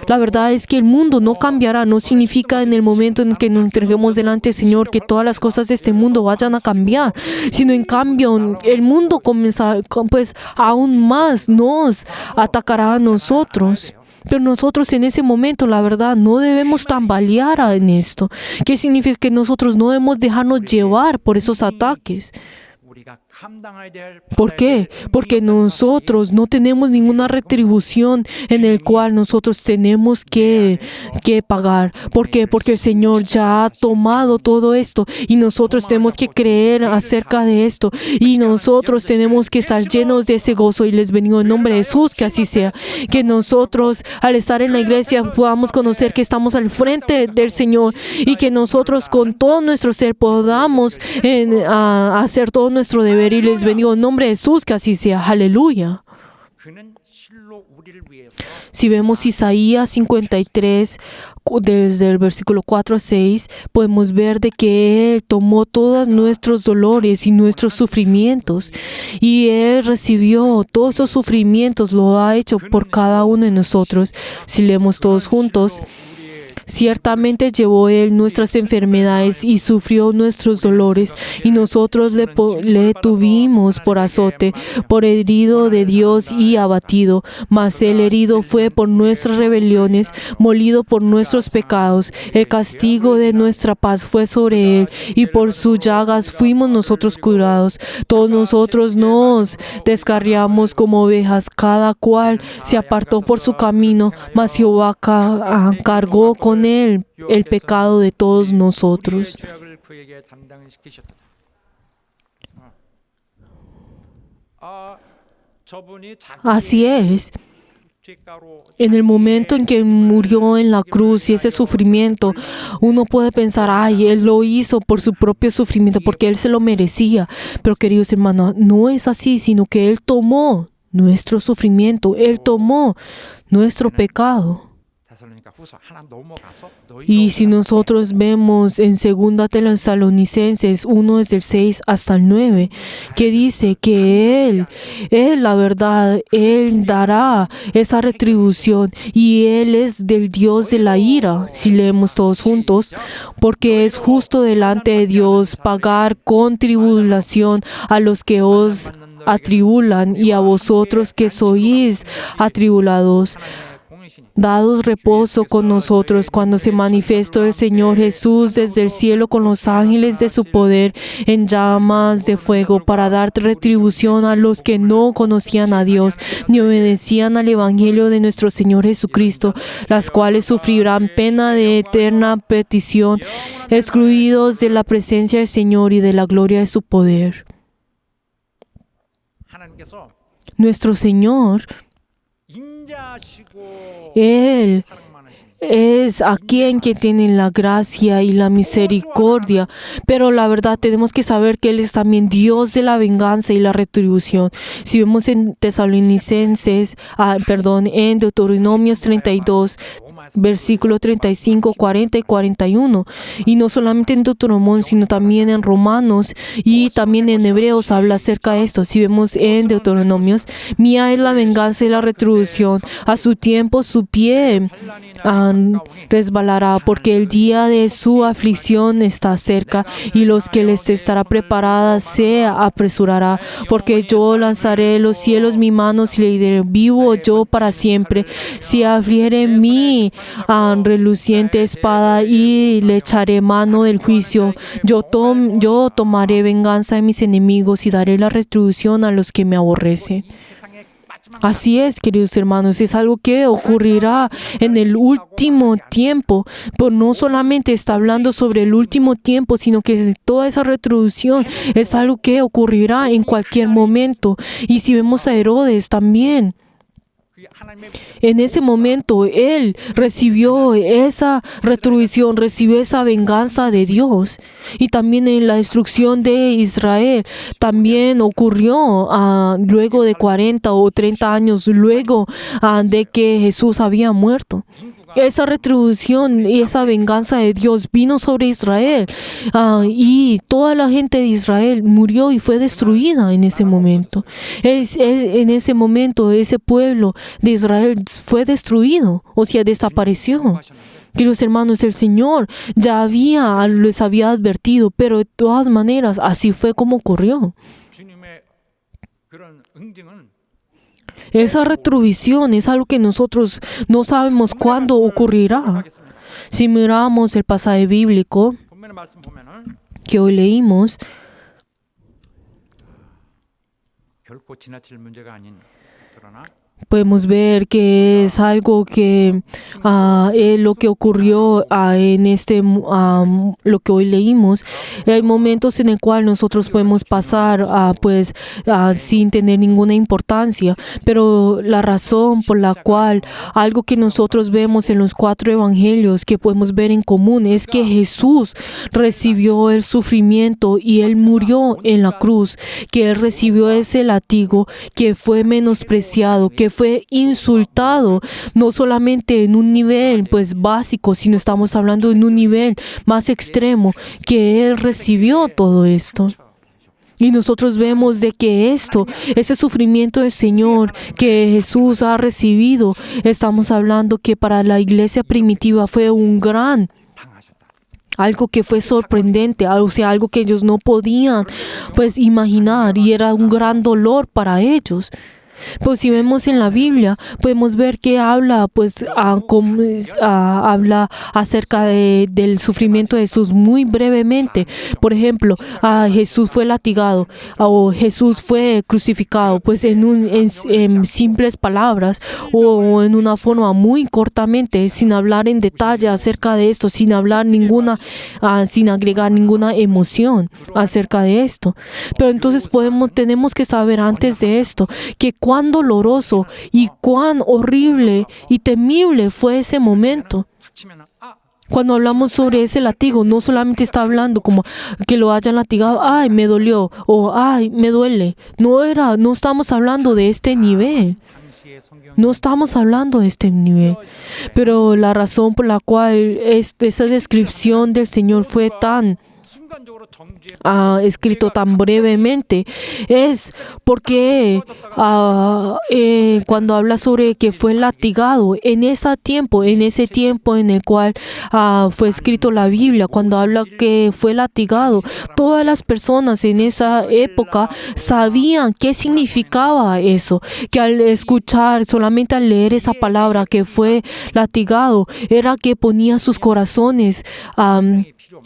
La verdad es que el mundo no cambiará, no significa en el momento en que nos entreguemos delante del Señor que todas las cosas de este mundo vayan a cambiar, sino en cambio el mundo comenzará, aún más nos atacará a nosotros. Pero nosotros en ese momento, la verdad, no debemos tambalear en esto. ¿Qué significa? Que nosotros no debemos dejarnos llevar por esos ataques. 우리가 감당해야 될 ¿Por qué? Porque nosotros no tenemos ninguna retribución en el cual nosotros tenemos que pagar. ¿Por qué? Porque el Señor ya ha tomado todo esto y nosotros tenemos que creer acerca de esto y nosotros tenemos que estar llenos de ese gozo. Y les bendigo en nombre de Jesús, que así sea. Que nosotros al estar en la iglesia podamos conocer que estamos al frente del Señor y que nosotros con todo nuestro ser podamos hacer todo nuestro deber. Y les bendigo en nombre de Jesús, que así sea. Aleluya. 그는 실로 우리를 위해서 Si vemos Isaías 53, desde el versículo 4 a 6, podemos ver de que Él tomó todos nuestros dolores y nuestros sufrimientos. Y Él recibió todos esos sufrimientos, lo ha hecho por cada uno de nosotros. Si leemos todos juntos, ciertamente llevó Él nuestras enfermedades y sufrió nuestros dolores, y nosotros le tuvimos por azote, por herido de Dios y abatido. Mas Él herido fue por nuestras rebeliones, molido por nuestros pecados. El castigo de nuestra paz fue sobre Él, y por sus llagas fuimos nosotros curados. Todos nosotros nos descarriamos como ovejas, cada cual se apartó por su camino, mas Jehová cargó con Él el pecado de todos 우리의 nosotros. 죄악을 그에게 담당시키셨다. 저분이 자기의 Así es. 죄가로 En el momento en que murió en la cruz y ese sufrimiento, uno puede pensar, ay, Él lo hizo por su propio sufrimiento, porque Él se lo merecía. Pero queridos hermanos, no es así, sino que Él tomó nuestro sufrimiento, Él tomó nuestro pecado. 데살로니가 테살로니가후서 하나 넘어가서 Y si nosotros vemos en 2 Tesalonicenses 1 desde el 6 hasta el 9, que dice que Él, la verdad, Él dará esa retribución y Él es del Dios de la ira, si leemos todos juntos, porque es justo delante de Dios pagar con tribulación a los que os atribulan y a vosotros que sois atribulados. Dados reposo con nosotros cuando se manifestó el Señor Jesús desde el cielo con los ángeles de su poder en llamas de fuego para dar retribución a los que no conocían a Dios ni obedecían al Evangelio de nuestro Señor Jesucristo, las cuales sufrirán pena de eterna perdición, excluidos de la presencia del Señor y de la gloria de su poder. 하나님께서 Nuestro Señor, 인자하시고 Él 사랑 많으신 es a quien que tiene la gracia y la misericordia, pero la verdad tenemos que saber que Él es también Dios de la venganza y la retribución. Si vemos en en Deuteronomios 32, versículo 35, 40 y 41, y no solamente en Deuteronomio, sino también en Romanos y también en Hebreos habla acerca de esto. Si vemos en Deuteronomios, mía es la venganza y la retribución, a su tiempo su pie resbalará, porque el día de su aflicción está cerca y los que les estará preparada se apresurará, porque yo lanzaré en los cielos mi mano y le diré, vivo yo para siempre, si afliere mi reluciente espada y le echaré mano del juicio, yo tomaré venganza de mis enemigos y daré la retribución a los que me aborrecen. Así es, queridos hermanos, es algo que ocurrirá en el último tiempo, pero no solamente está hablando sobre el último tiempo, sino que toda esa retribución es algo que ocurrirá en cualquier momento. Y si vemos a Herodes también, en ese momento él recibió esa retribución, recibió esa venganza de Dios. Y también en la destrucción de Israel también ocurrió luego de 40 o 30 años luego de que Jesús había muerto. Esa retribución y esa venganza de Dios vino sobre Israel y toda la gente de Israel murió y fue destruida en ese momento. En ese momento ese pueblo de Israel fue destruido, o sea, desapareció. Queridos hermanos, el Señor ya les había advertido, pero de todas maneras así fue como ocurrió. 주님의 그런 응징은 Esa retribución es algo que nosotros no sabemos cuándo ocurrirá. Si miramos el pasaje bíblico 본문의 말씀 보면은 que hoy leímos, 결코 지나칠 문제가 아닌 그러나 podemos ver que es algo que es lo que ocurrió en lo que hoy leímos. Hay momentos en el cual nosotros podemos pasar sin tener ninguna importancia, pero la razón por la cual algo que nosotros vemos en los 4 evangelios que podemos ver en común es que Jesús recibió el sufrimiento y Él murió en la cruz, que Él recibió ese látigo, que fue menospreciado, que fue insultado, no solamente en un nivel básico, sino estamos hablando en un nivel más extremo, que Él recibió todo esto. Y nosotros vemos de que ese sufrimiento del Señor que Jesús ha recibido, estamos hablando que para la iglesia primitiva fue algo que fue sorprendente, o sea, algo que ellos no podían imaginar, y era un gran dolor para ellos. Pues si vemos en la Biblia, podemos ver que habla acerca del sufrimiento de Jesús muy brevemente. Por ejemplo, Jesús fue latigado o Jesús fue crucificado, en simples palabras o en una forma muy cortamente, sin hablar en detalle acerca de esto, sin agregar ninguna emoción acerca de esto. Pero entonces tenemos que saber antes de esto que cuán doloroso y cuán horrible y temible fue ese momento. Cuando hablamos sobre ese látigo, no solamente está hablando como que lo hayan latigado, ay, me dolió, o ay, me duele. No estamos hablando de este nivel. 당시의 No estamos hablando de este nivel, pero la razón por la cual esa descripción del Señor fue tan 순간적으로 정죄 escrito tan brevemente es porque cuando habla sobre que fue latigado en ese tiempo en el cual fue escrito la Biblia, cuando habla que fue latigado, todas las personas en esa época sabían qué significaba eso, que al escuchar, solamente al leer esa palabra que fue latigado, era que ponía sus corazones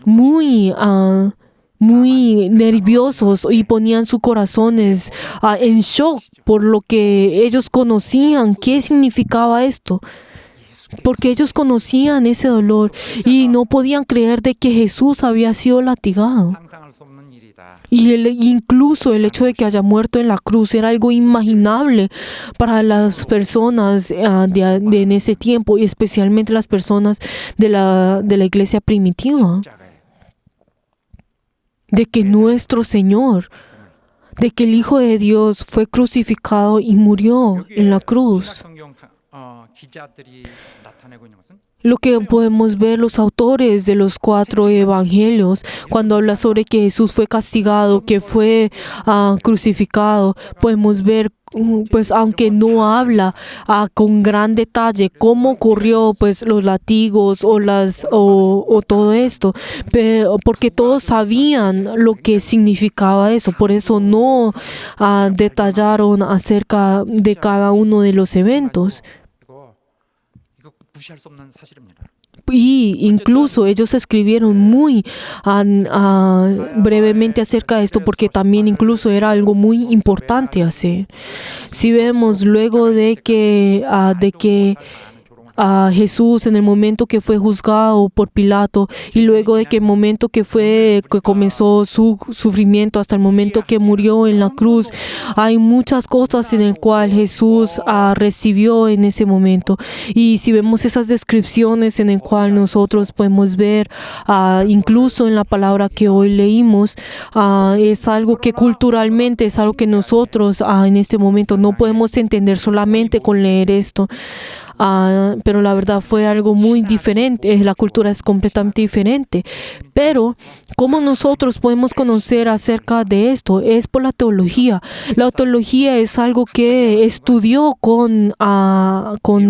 muy nerviosos y ponían sus corazones en shock por lo que ellos conocían qué significaba esto, porque ellos conocían ese dolor y no podían creer de que Jesús había sido latigado. 상상할 수 없는 일이다. Y incluso el hecho de que haya muerto en la cruz era algo inimaginable para las personas en ese tiempo, y especialmente las personas de la iglesia primitiva. 십자가에 De que nuestro Señor, de que el Hijo de Dios fue crucificado y murió en la cruz. 성경 기자들이 나타내고 있는 것은 Lo que podemos ver los autores de los 4 evangelios cuando habla sobre que Jesús fue castigado, que fue crucificado, podemos ver, pues aunque no habla con gran detalle cómo ocurrió, pues los latigos o todo esto, porque todos sabían lo que significaba eso, por eso no detallaron acerca de cada uno de los eventos. 이거 무시할 수 없는 사실입니다. Y incluso ellos escribieron muy brevemente acerca de esto, porque también incluso era algo muy importante hacer. Si vemos luego de que Jesús en el momento que fue juzgado por Pilato, y luego de que el momento que comenzó su sufrimiento hasta el momento que murió en la cruz, hay muchas cosas en el cual Jesús recibió en ese momento. Y si vemos esas descripciones en el cual nosotros podemos ver, incluso en la palabra que hoy leímos, es algo que culturalmente es algo que nosotros en este momento no podemos entender solamente con leer esto. Pero la verdad fue algo muy diferente, la cultura es completamente diferente. Pero, ¿cómo nosotros podemos conocer acerca de esto? Es por la teología. La teología es algo que estudió con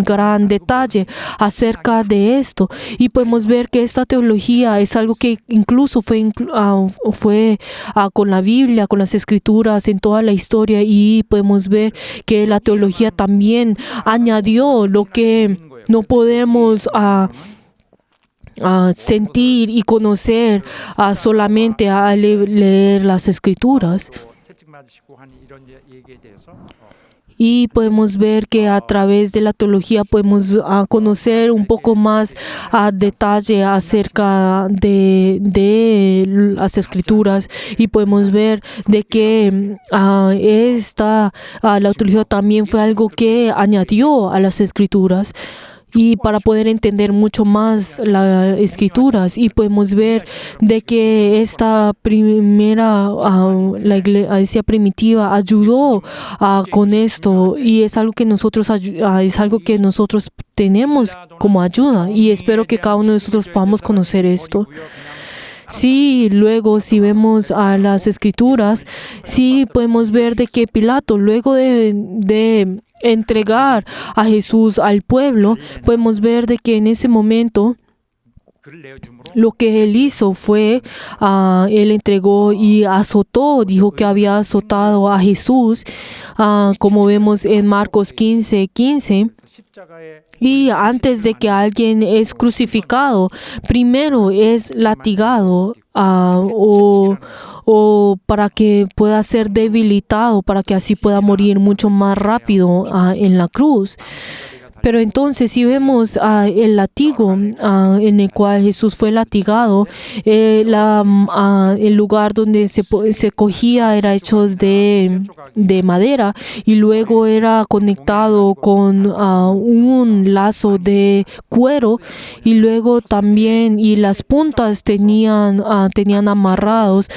gran detalle acerca de esto. Y podemos ver que esta teología es algo que incluso fue con la Biblia, con las Escrituras, en toda la historia. Y podemos ver que la teología también añadió lo que no podemos sentir y conocer solamente al leer las Escrituras. 채찍맞으시고 한 이런 얘기에 대해서 Y podemos ver que a través de la teología podemos conocer un poco más a detalle acerca de las Escrituras, y podemos ver de que la teología también fue algo que añadió a las Escrituras, y para poder entender mucho más las Escrituras. Y podemos ver de que esta primera, la iglesia primitiva ayudó con esto, y es algo que nosotros tenemos como ayuda, y espero que cada uno de nosotros podamos conocer esto. Sí, luego si vemos a las Escrituras, sí podemos ver de que Pilato, luego de entregar a Jesús al pueblo, podemos ver de que en ese momento 그를 내어줌으로 lo que él hizo fue, él entregó y azotó, dijo que había azotado a Jesús, como vemos en Marcos 15:15. 십자가에 Y antes de que alguien es crucificado, primero es latigado o para que pueda ser debilitado, para que así pueda morir mucho más rápido en la cruz. Pero entonces si vemos el látigo en el cual Jesús fue latigado, el lugar donde se cogía era hecho de madera y luego era conectado con un lazo de cuero y luego también y las puntas tenían amarrados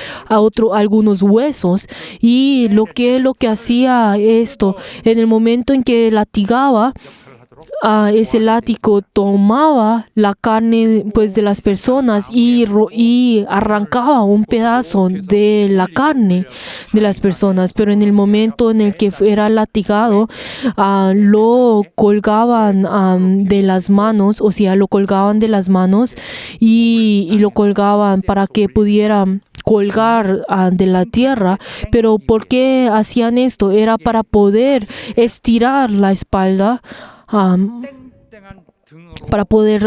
algunos huesos y lo que hacía esto en el momento en que latigaba, ese látigo tomaba la carne pues de las personas y arrancaba un pedazo de la carne de las personas, pero en el momento en el que era latigado lo colgaban de las manos, o sea, lo colgaban de las manos y lo colgaban para que pudiera colgar de la tierra. Pero ¿por qué hacían esto? Era para poder estirar la espalda, para poder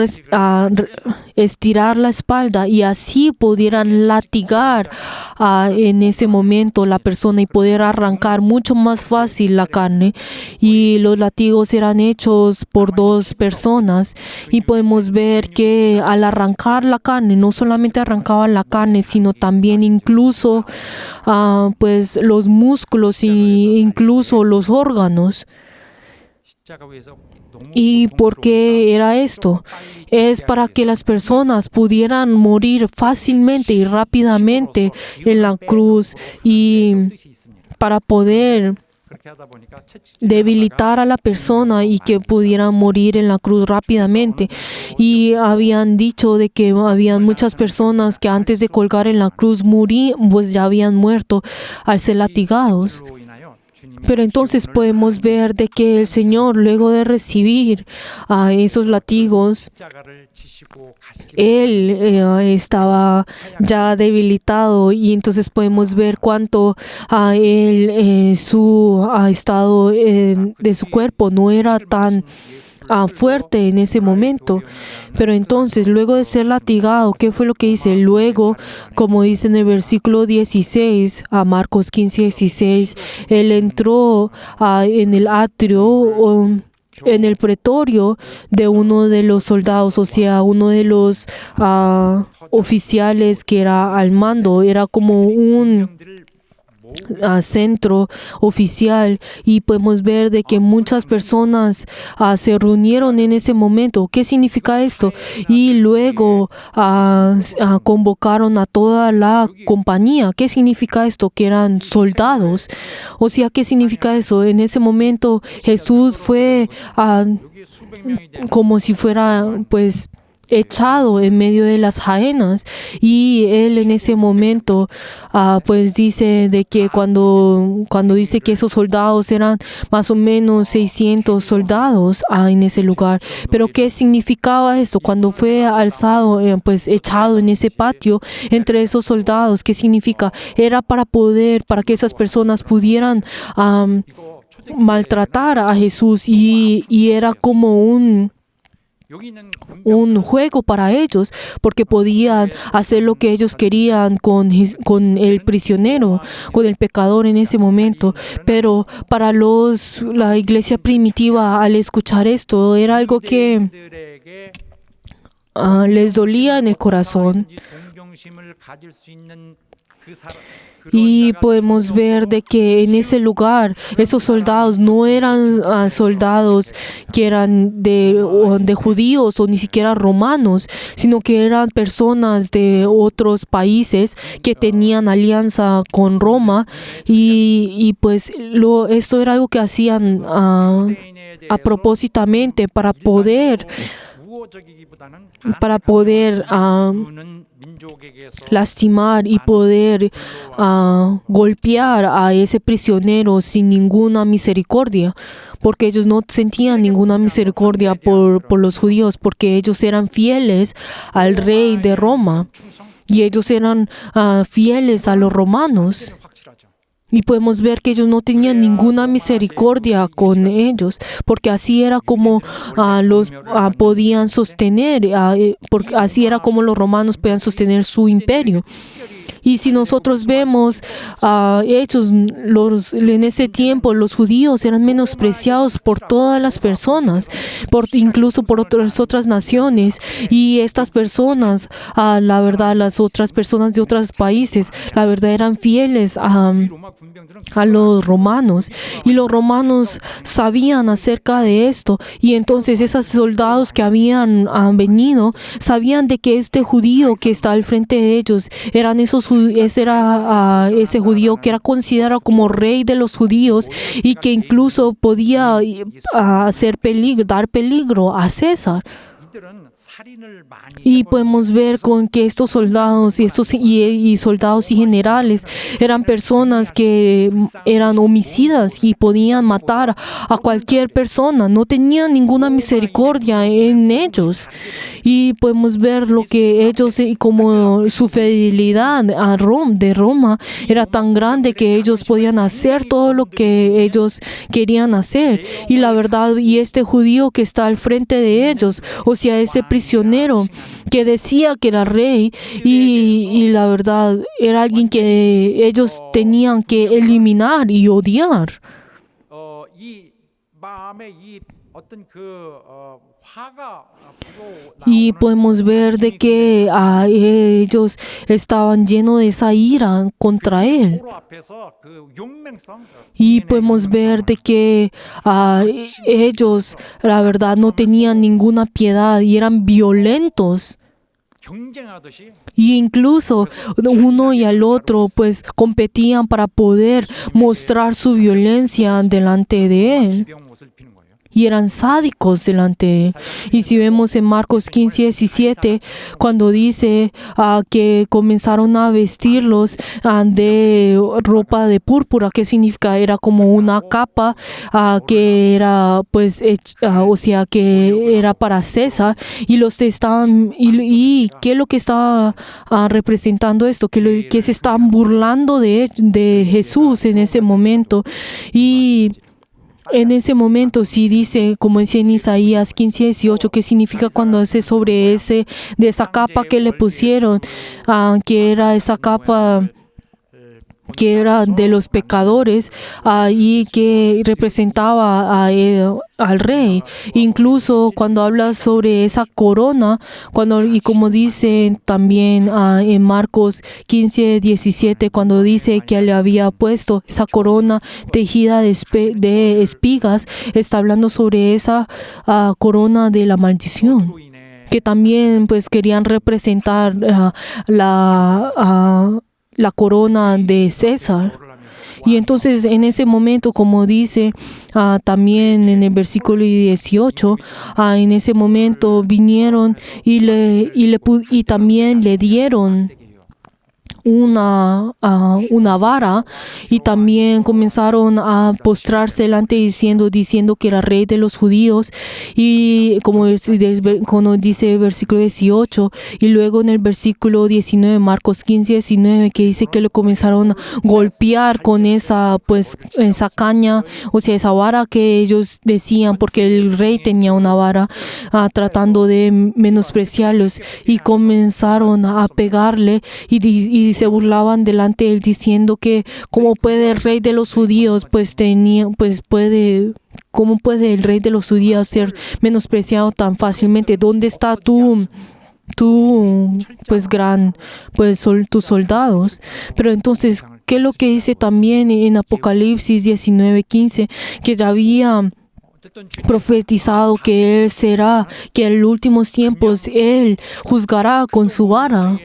estirar la espalda y así pudieran latigar en ese momento la persona y poder arrancar mucho más fácil la carne. Y los látigos eran hechos por dos personas y podemos ver que al arrancar la carne no solamente arrancaban la carne sino también incluso pues los músculos e incluso los órganos. ¿Y por qué era esto? Es para que las personas pudieran morir fácilmente y rápidamente en la cruz y para poder debilitar a la persona y que pudieran morir en la cruz rápidamente. Y habían dicho de que habían muchas personas que antes de colgar en la cruz pues ya habían muerto al ser latigados. Pero entonces podemos ver de que el Señor, luego de recibir esos látigos, Él estaba ya debilitado y entonces podemos ver cuánto su estado de su cuerpo no era tan fuerte en ese momento. Pero entonces, luego de ser latigado, ¿qué fue lo que dice? Luego, como dice en el versículo 16, a Marcos 15:16, Él entró en el atrio, en el pretorio de uno de los soldados, o sea, uno de los oficiales que era al mando. Era como un centro oficial y podemos ver de que muchas personas se reunieron en ese momento. ¿Qué significa esto? Y luego convocaron a toda la compañía. ¿Qué significa esto? Que eran soldados. O sea, ¿qué significa eso? En ese momento Jesús fue como si fuera pues echado en medio de las jaenas y él en ese momento pues dice de que cuando dice que esos soldados eran más o menos 600 soldados en ese lugar. Pero ¿qué significaba eso? Cuando fue alzado, pues echado en ese patio entre esos soldados, ¿qué significa? Era para que esas personas pudieran maltratar a Jesús y era como un juego para ellos, porque podían hacer lo que ellos querían con el prisionero, con el pecador en ese momento. Pero para la iglesia primitiva, al escuchar esto, era algo que les dolía en el corazón. Y podemos ver de que en ese lugar esos soldados no eran soldados que eran de judíos o ni siquiera romanos, sino que eran personas de otros países que tenían alianza con Roma y pues esto era algo que hacían a propósitamente para poder lastimar y poder golpear a ese prisionero sin ninguna misericordia, porque ellos no sentían ninguna misericordia por los judíos, porque ellos eran fieles al rey de Roma y ellos eran fieles a los romanos. Y podemos ver que ellos no tenían ninguna misericordia con ellos, porque así era como los podían sostener, porque así era como los romanos podían sostener su imperio. Y si nosotros vemos hechos, en ese tiempo los judíos eran menospreciados por todas las personas, incluso por otras naciones. Y estas personas, la verdad, las otras personas de otros países, la verdad eran fieles a los romanos. Y los romanos sabían acerca de esto. Y entonces esos soldados que habían venido sabían de que este judío que está al frente de ellos era ese judío que era considerado como rey de los judíos y que incluso podía dar peligro a César. Y podemos ver con que estos soldados y soldados y generales eran personas que eran homicidas y podían matar a cualquier persona. No tenían ninguna misericordia en ellos. Y podemos ver lo que ellos, como su fidelidad de Roma era tan grande que ellos podían hacer todo lo que ellos querían hacer. Y la verdad, y este judío que está al frente de ellos, o sea, ese prisionero que decía que era rey, y la verdad era alguien que ellos tenían que eliminar y odiar. Y podemos ver de que ellos estaban llenos de esa ira contra él. Y podemos ver de que ellos, la verdad, no tenían ninguna piedad y eran violentos. Y incluso uno y el otro pues competían para poder mostrar su violencia delante de él. Y eran sádicos delante de él. Y si vemos en Marcos 15:17, cuando dice que comenzaron a vestirlos de ropa de púrpura, ¿qué significa? Era como una capa que era, pues, o sea, que era para César. Y los estaban, y ¿qué es lo que estaba representando esto? Que se estaban burlando de Jesús en ese momento. Y en ese momento, sí dice, como dice en Isaías 15:18, ¿qué significa cuando hace sobre de esa capa que le pusieron, que era esa capa que era de los pecadores y que representaba al rey? Incluso cuando habla sobre esa corona, y como dice también en Marcos 15:17, cuando dice que le había puesto esa corona tejida de espigas, está hablando sobre esa corona de la maldición, que también pues querían representar la corona de César. Y entonces en ese momento, como dice también en el versículo 18, en ese momento vinieron y también le dieron una vara, y también comenzaron a postrarse delante diciendo que era rey de los judíos. Y como dice el versículo 18, y luego en el versículo 19, Marcos 15:19, que dice que le comenzaron a golpear con esa caña, o sea, esa vara que ellos decían, porque el rey tenía una vara, tratando de menospreciarlos, y comenzaron a pegarle y se burlaban delante de él diciendo que cómo puede el rey de los judíos cómo puede el rey de los judíos ser menospreciado tan fácilmente. ¿Dónde está tus soldados? Pero entonces, ¿qué es lo que dice también en Apocalipsis 19:15? Que ya había profetizado que él será, que en los últimos tiempos él juzgará con su vara.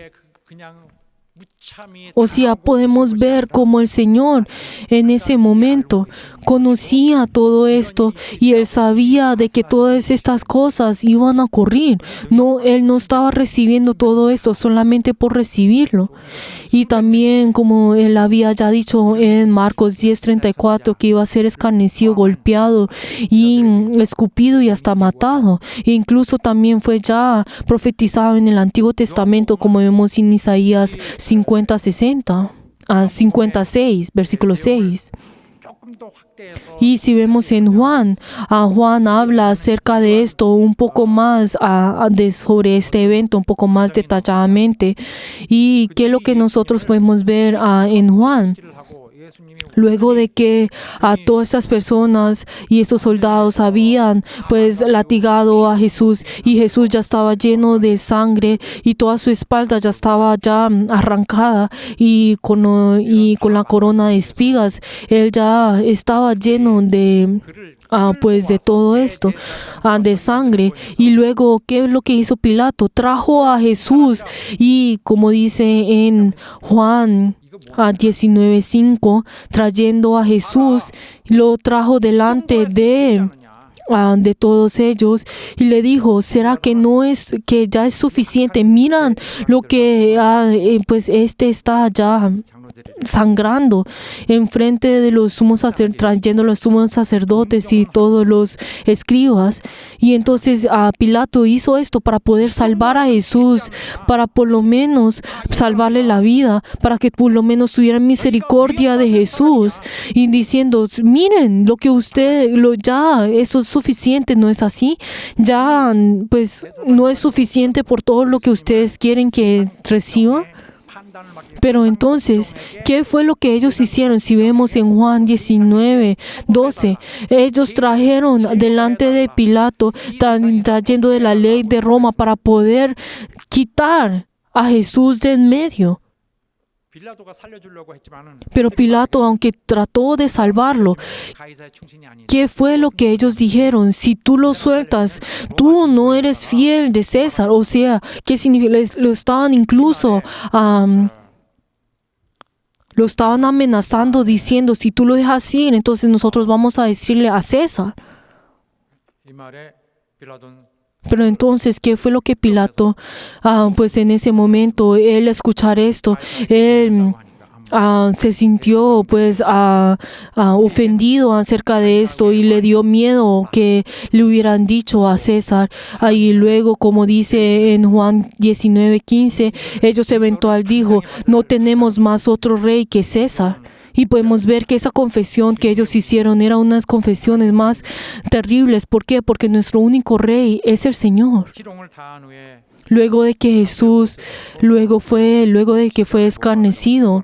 O sea, podemos ver cómo el Señor en ese momento conocía todo esto y él sabía de que todas estas cosas iban a ocurrir. Él no estaba recibiendo todo esto solamente por recibirlo. Y también, como él había ya dicho en Marcos 10:34, que iba a ser escarnecido, golpeado y escupido y hasta matado. E incluso también fue ya profetizado en el Antiguo Testamento, como vemos en Isaías 56, versículo 6. 때에서 Y si vemos en Juan, Juan habla acerca de esto un poco más, sobre este evento un poco más detalladamente. ¿Y qué es lo que nosotros podemos ver en Juan? 를 하고 예수님이 Luego de que a todas estas personas y estos soldados habían pues latigado a Jesús y Jesús ya estaba lleno de sangre y toda su espalda ya estaba ya arrancada y con la corona de espigas, él ya estaba lleno de pues de todo esto, de sangre. Y luego, ¿qué es lo que hizo Pilato? Trajo a Jesús y como dice en Juan 19:5, trayendo a Jesús, lo trajo delante de todos ellos y le dijo, ¿será que no es que ya es suficiente? Miran lo que pues este está ya sangrando en frente de los sumos sacerdotes, trayendo los sumos sacerdotes y todos los escribas. Y entonces Pilato hizo esto para poder salvar a Jesús, para por lo menos salvarle la vida, para que por lo menos tuvieran misericordia de Jesús y diciendo, miren lo que ya eso es suficiente, ¿no es así? Ya pues no es suficiente por todo lo que ustedes quieren que reciba. 판단을 맡기고 Pero entonces, ¿qué fue lo que ellos hicieron? Si vemos en Juan 19:12, ellos trajeron delante de Pilato, trayendo de la ley de Roma para poder quitar a Jesús de en medio. 빌라도가 살려주려고 했지만은 Pero Pilato, aunque trató de salvarlo, 가이사의 충신이 아닌 ¿qué fue lo que ellos dijeron? Si tú lo sueltas, tú no eres fiel de César. O sea, ¿qué significa? Lo estaban incluso lo estaban amenazando diciendo, si tú lo dejas ir, entonces nosotros vamos a decirle a César. 이 말에 빌라도는 Pero entonces, ¿qué fue lo que Pilato, pues en ese momento, él escuchar esto, él se sintió pues ofendido acerca de esto y le dio miedo que le hubieran dicho a César. Y luego, como dice en Juan 19:15, ellos eventual dijo, no tenemos más otro rey que César. Y podemos ver que esa confesión que ellos hicieron era unas confesiones más terribles. ¿Por qué? Porque nuestro único rey es el Señor. 희롱을 당한 후에 Luego de que Jesús, luego de que fue escarnecido,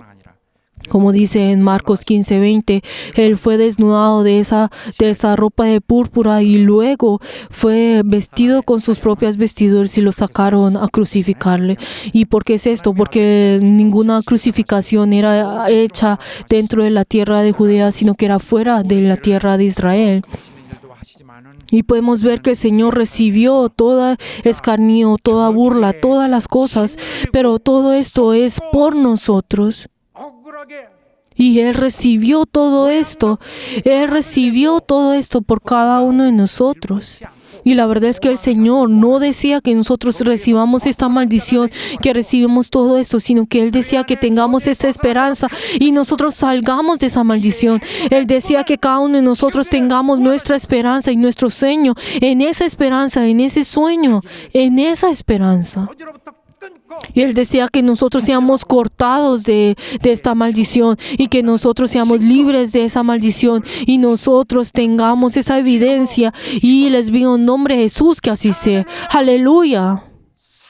como dice en Marcos 15:20, él fue desnudado de esa ropa de púrpura y luego fue vestido con sus propias vestiduras y lo sacaron a crucificarle. ¿Y por qué es esto? Porque ninguna crucificación era hecha dentro de la tierra de Judea, sino que era fuera de la tierra de Israel. 하시는 일도 하시지만은 Y podemos ver que el Señor recibió toda escarnio, toda burla, todas las cosas, pero todo esto es por nosotros. 억울하게 Y Él recibió todo esto. Él recibió todo esto por cada uno de nosotros. Y la verdad es que el Señor no decía que nosotros recibamos esta maldición, que recibimos todo esto, sino que Él decía que tengamos esta esperanza y nosotros salgamos de esa maldición. Él decía que cada uno de nosotros tengamos nuestra esperanza y nuestro sueño en esa esperanza, en ese sueño, en esa esperanza. 어디로부터 끊고 Y Él decía que nosotros seamos cortados de esta maldición y que nosotros seamos libres de esa maldición y nosotros tengamos esa evidencia. Y les pido en nombre de Jesús que así sea. Aleluya.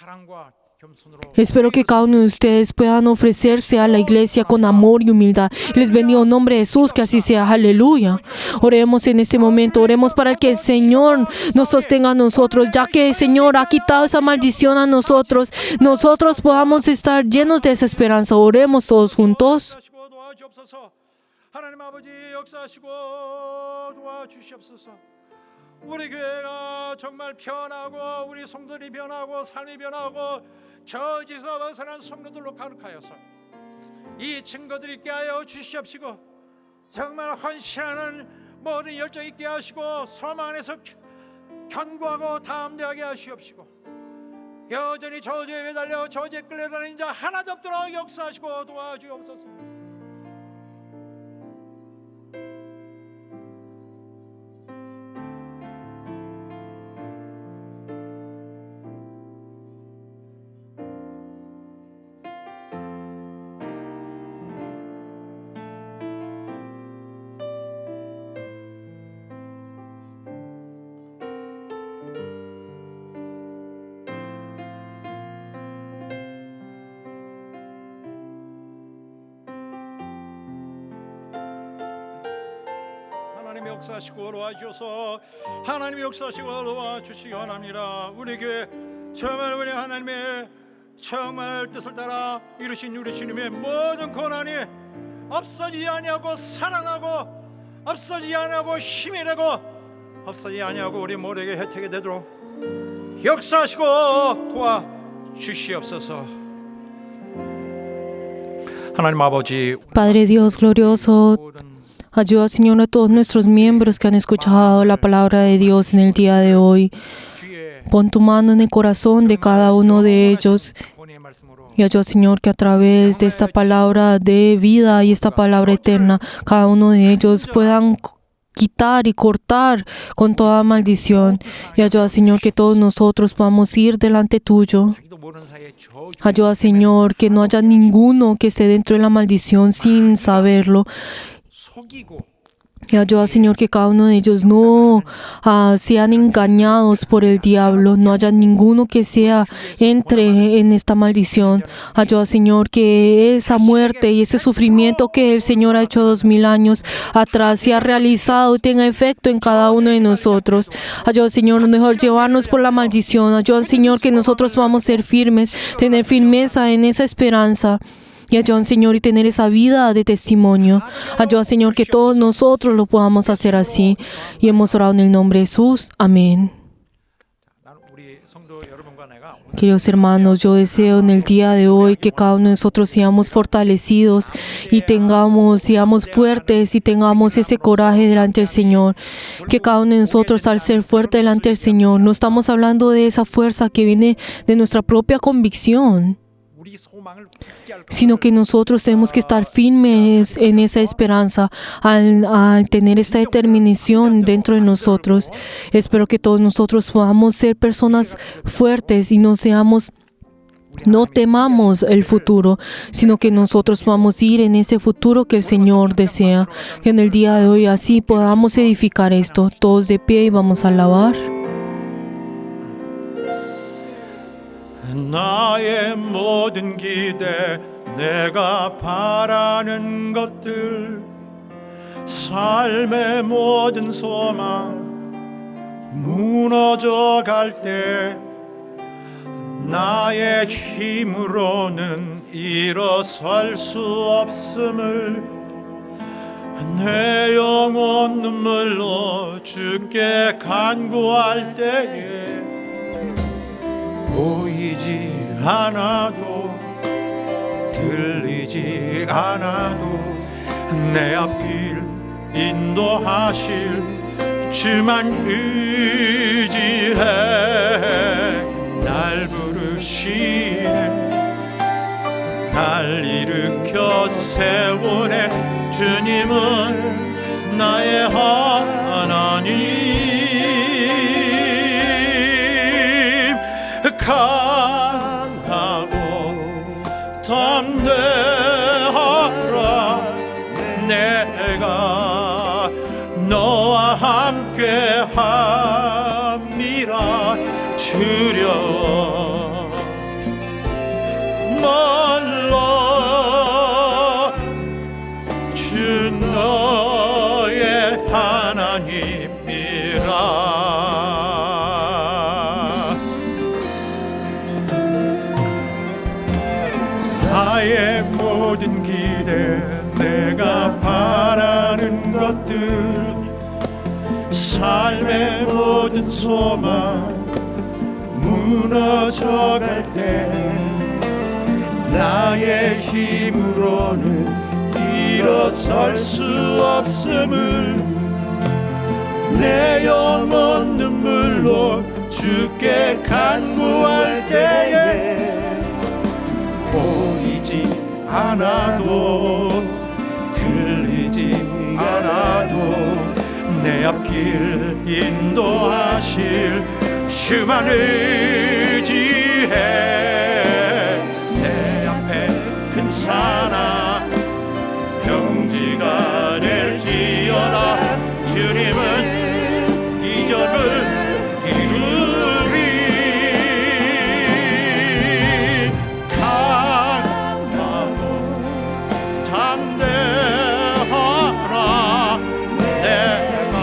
사랑과 겸손으로 Espero que cada uno de ustedes puedan ofrecerse a la iglesia con amor y humildad. Les bendigo en nombre de Jesús, que así sea. Aleluya. Oremos en este momento. Oremos para que el Señor nos sostenga a nosotros, ya que el Señor ha quitado esa maldición a nosotros. Nosotros podamos estar llenos de esa esperanza. Oremos todos juntos. 하시고 도와주옵소서. 하나님 아버지 역사하시고 도와주시옵소서. 우리 교회가 정말 변하고 우리 성도들이 변하고 삶이 변하고 저지서 벗어난 성도들로 가득하여서 이 증거들 있게 하여 주시옵시고 정말 헌신하는 모든 열정 있게 하시고 소망 안에서 견고하고 담대하게 하시옵시고 여전히 저주에 매달려 저주에 끌려다니는 자 하나도 없도록 역사하시고 도와주옵소서. 역사하시고 도와주셔서 하나님이 역사하시고 도와주시기 원합니다. 우리 교회 정말 우리 하나님의 정말 뜻을 따라 이루신 우리 주님의 모든 고난이 없어지지 아니하고 살아나고 없어지지 아니하고 힘이 되고 없어지지 아니하고 우리 모두에게 혜택이 되도록 역사하시고 도와주시옵소서. 하나님 아버지, Padre Dios glorioso, ayuda, Señor, a todos nuestros miembros que han escuchado la palabra de Dios en el día de hoy. 주의 Pon tu mano en el corazón de cada uno de ellos 권위의 말씀으로 y ayuda, Señor, que a través de esta palabra de vida y esta palabra eterna, cada uno de ellos puedan quitar y cortar con toda maldición. Y ayuda, Señor, que todos nosotros podamos ir delante tuyo. 자기도 모르는 사이에 저주 Ayuda, Señor, que no haya ninguno que esté dentro de la maldición sin saberlo. 속이고 Y ayuda, Señor, que cada uno de ellos no sean engañados por el diablo, no haya ninguno que entre en esta maldición. Ayuda, Señor, que esa muerte y ese sufrimiento que el Señor ha hecho 2000 años atrás se ha realizado y tenga efecto en cada uno de nosotros. Ayuda, Señor, no dejar llevarnos por la maldición. Ayuda, Señor, que nosotros vamos a ser firmes, tener firmeza en esa esperanza. Y ayuda, Señor, y tener esa vida de testimonio. Ayuda, Señor, que todos nosotros lo podamos hacer así. Y hemos orado en el nombre de Jesús. Amén. 나는 우리 성도 여러분과 내가 오늘 Queridos hermanos, yo deseo en el día de hoy que cada uno de nosotros seamos fortalecidos y seamos fuertes y tengamos ese coraje delante del Señor. Que cada uno de nosotros, al ser fuerte delante del Señor, no estamos hablando de esa fuerza que viene de nuestra propia convicción, 우리 소망을 굳게 할 sino que nosotros tenemos que estar firmes en esa esperanza al tener esta determinación dentro de nosotros. Espero que todos nosotros podamos ser personas fuertes y no temamos el futuro, sino que nosotros podamos ir en ese futuro que el Señor desea. Que en el día de hoy así podamos edificar esto. Todos de pie y vamos a alabar. 나의 모든 기대 내가 바라는 것들 삶의 모든 소망 무너져 갈 때 나의 힘으로는 일어설 수 없음을 내 영혼 눈물로 주께 간구할 때에 보이지 않아도 들리지 않아도 내 앞길 인도하실 주만 의지해 날 부르시네 날 일으켜 세우네 주님은 나의 하나님 강하고 담대하라 내가 너와 함께 함이라 두려워 말라 주 너의 하나님이라 나의 모든 기대 내가 바라는 것들 삶의 모든 소망 무너져갈 때 나의 힘으로는 일어설 수 없음을 내 영혼 눈물로 주께 간구할 때에 보이지 않아도 들리지 않아도 내 앞길 인도하실 주만 의지해 내 앞에 큰 산아 평지가 될지어다 주님은 이적을 이루리 강하고 담대하라 내가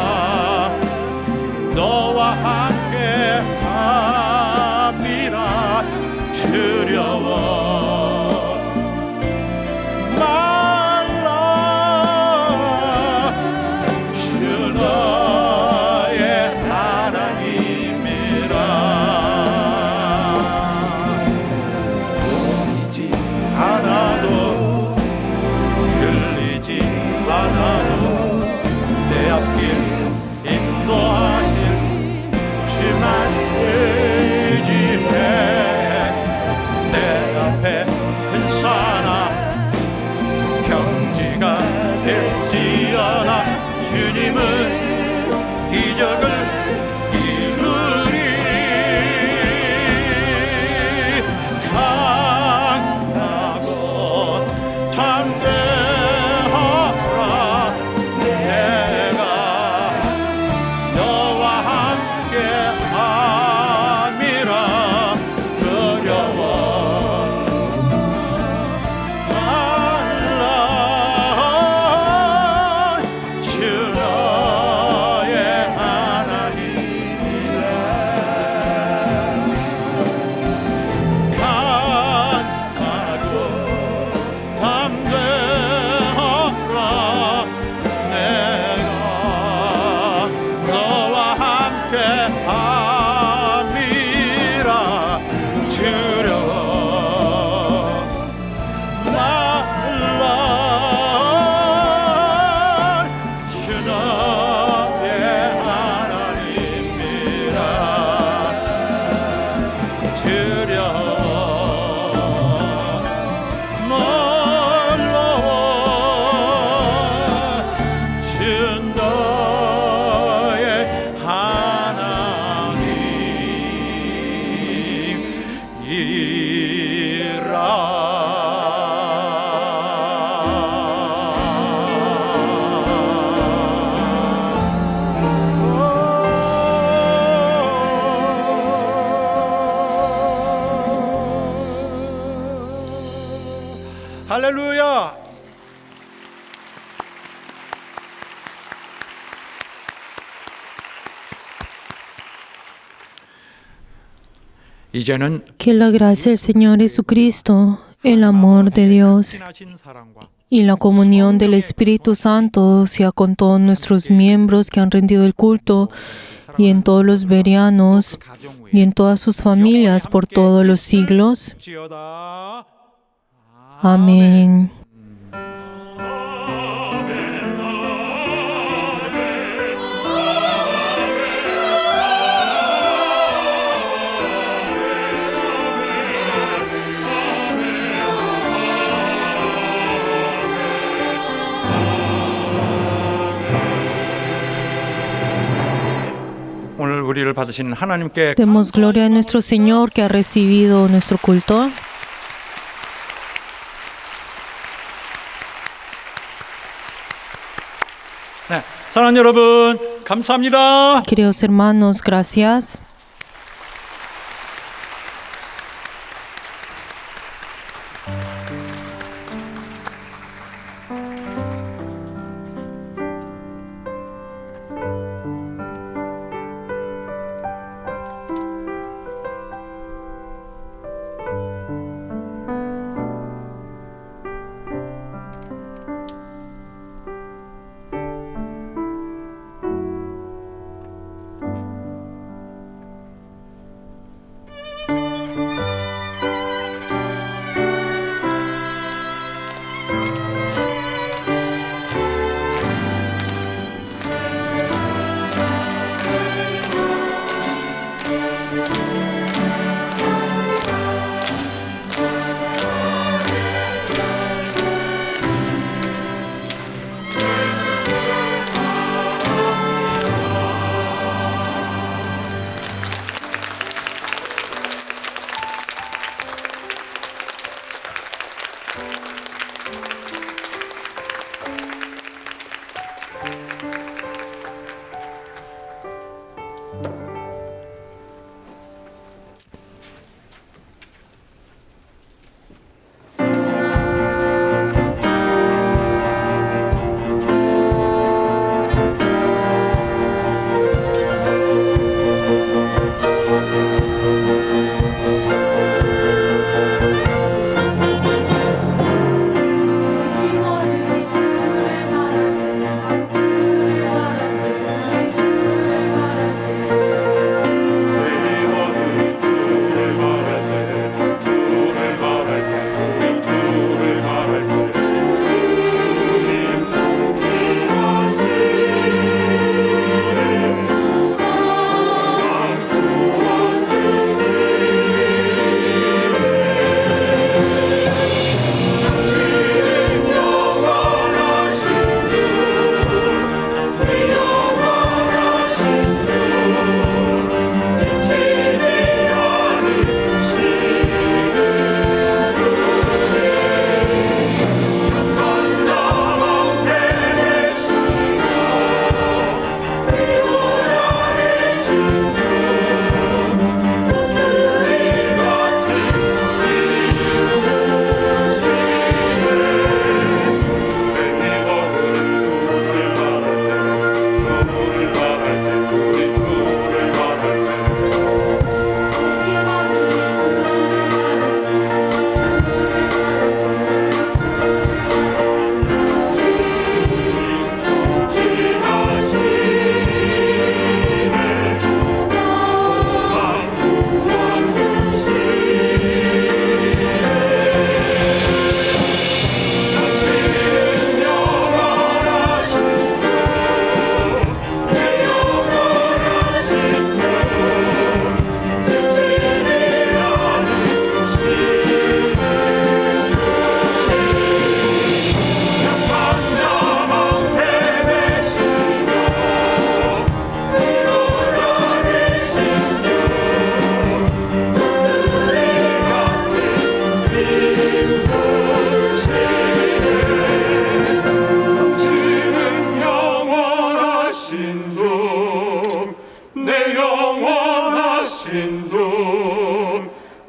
할렐루야. 이제는 Que la gracia del Señor Jesucristo, el amor de Dios 지나신 사랑과 y la comunión del Espíritu Santo sea con todos nuestros miembros que han rendido el culto y en todos los berianos 가정 y 위에 en todas sus familias por todos los siglos. 지어다. Amén. 오늘 우리를 받으신 하나님께 Demos gloria a nuestro Señor que ha recibido nuestro culto. 네, 사랑하는 여러분, 감사합니다. Queridos hermanos, gracias.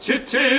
지치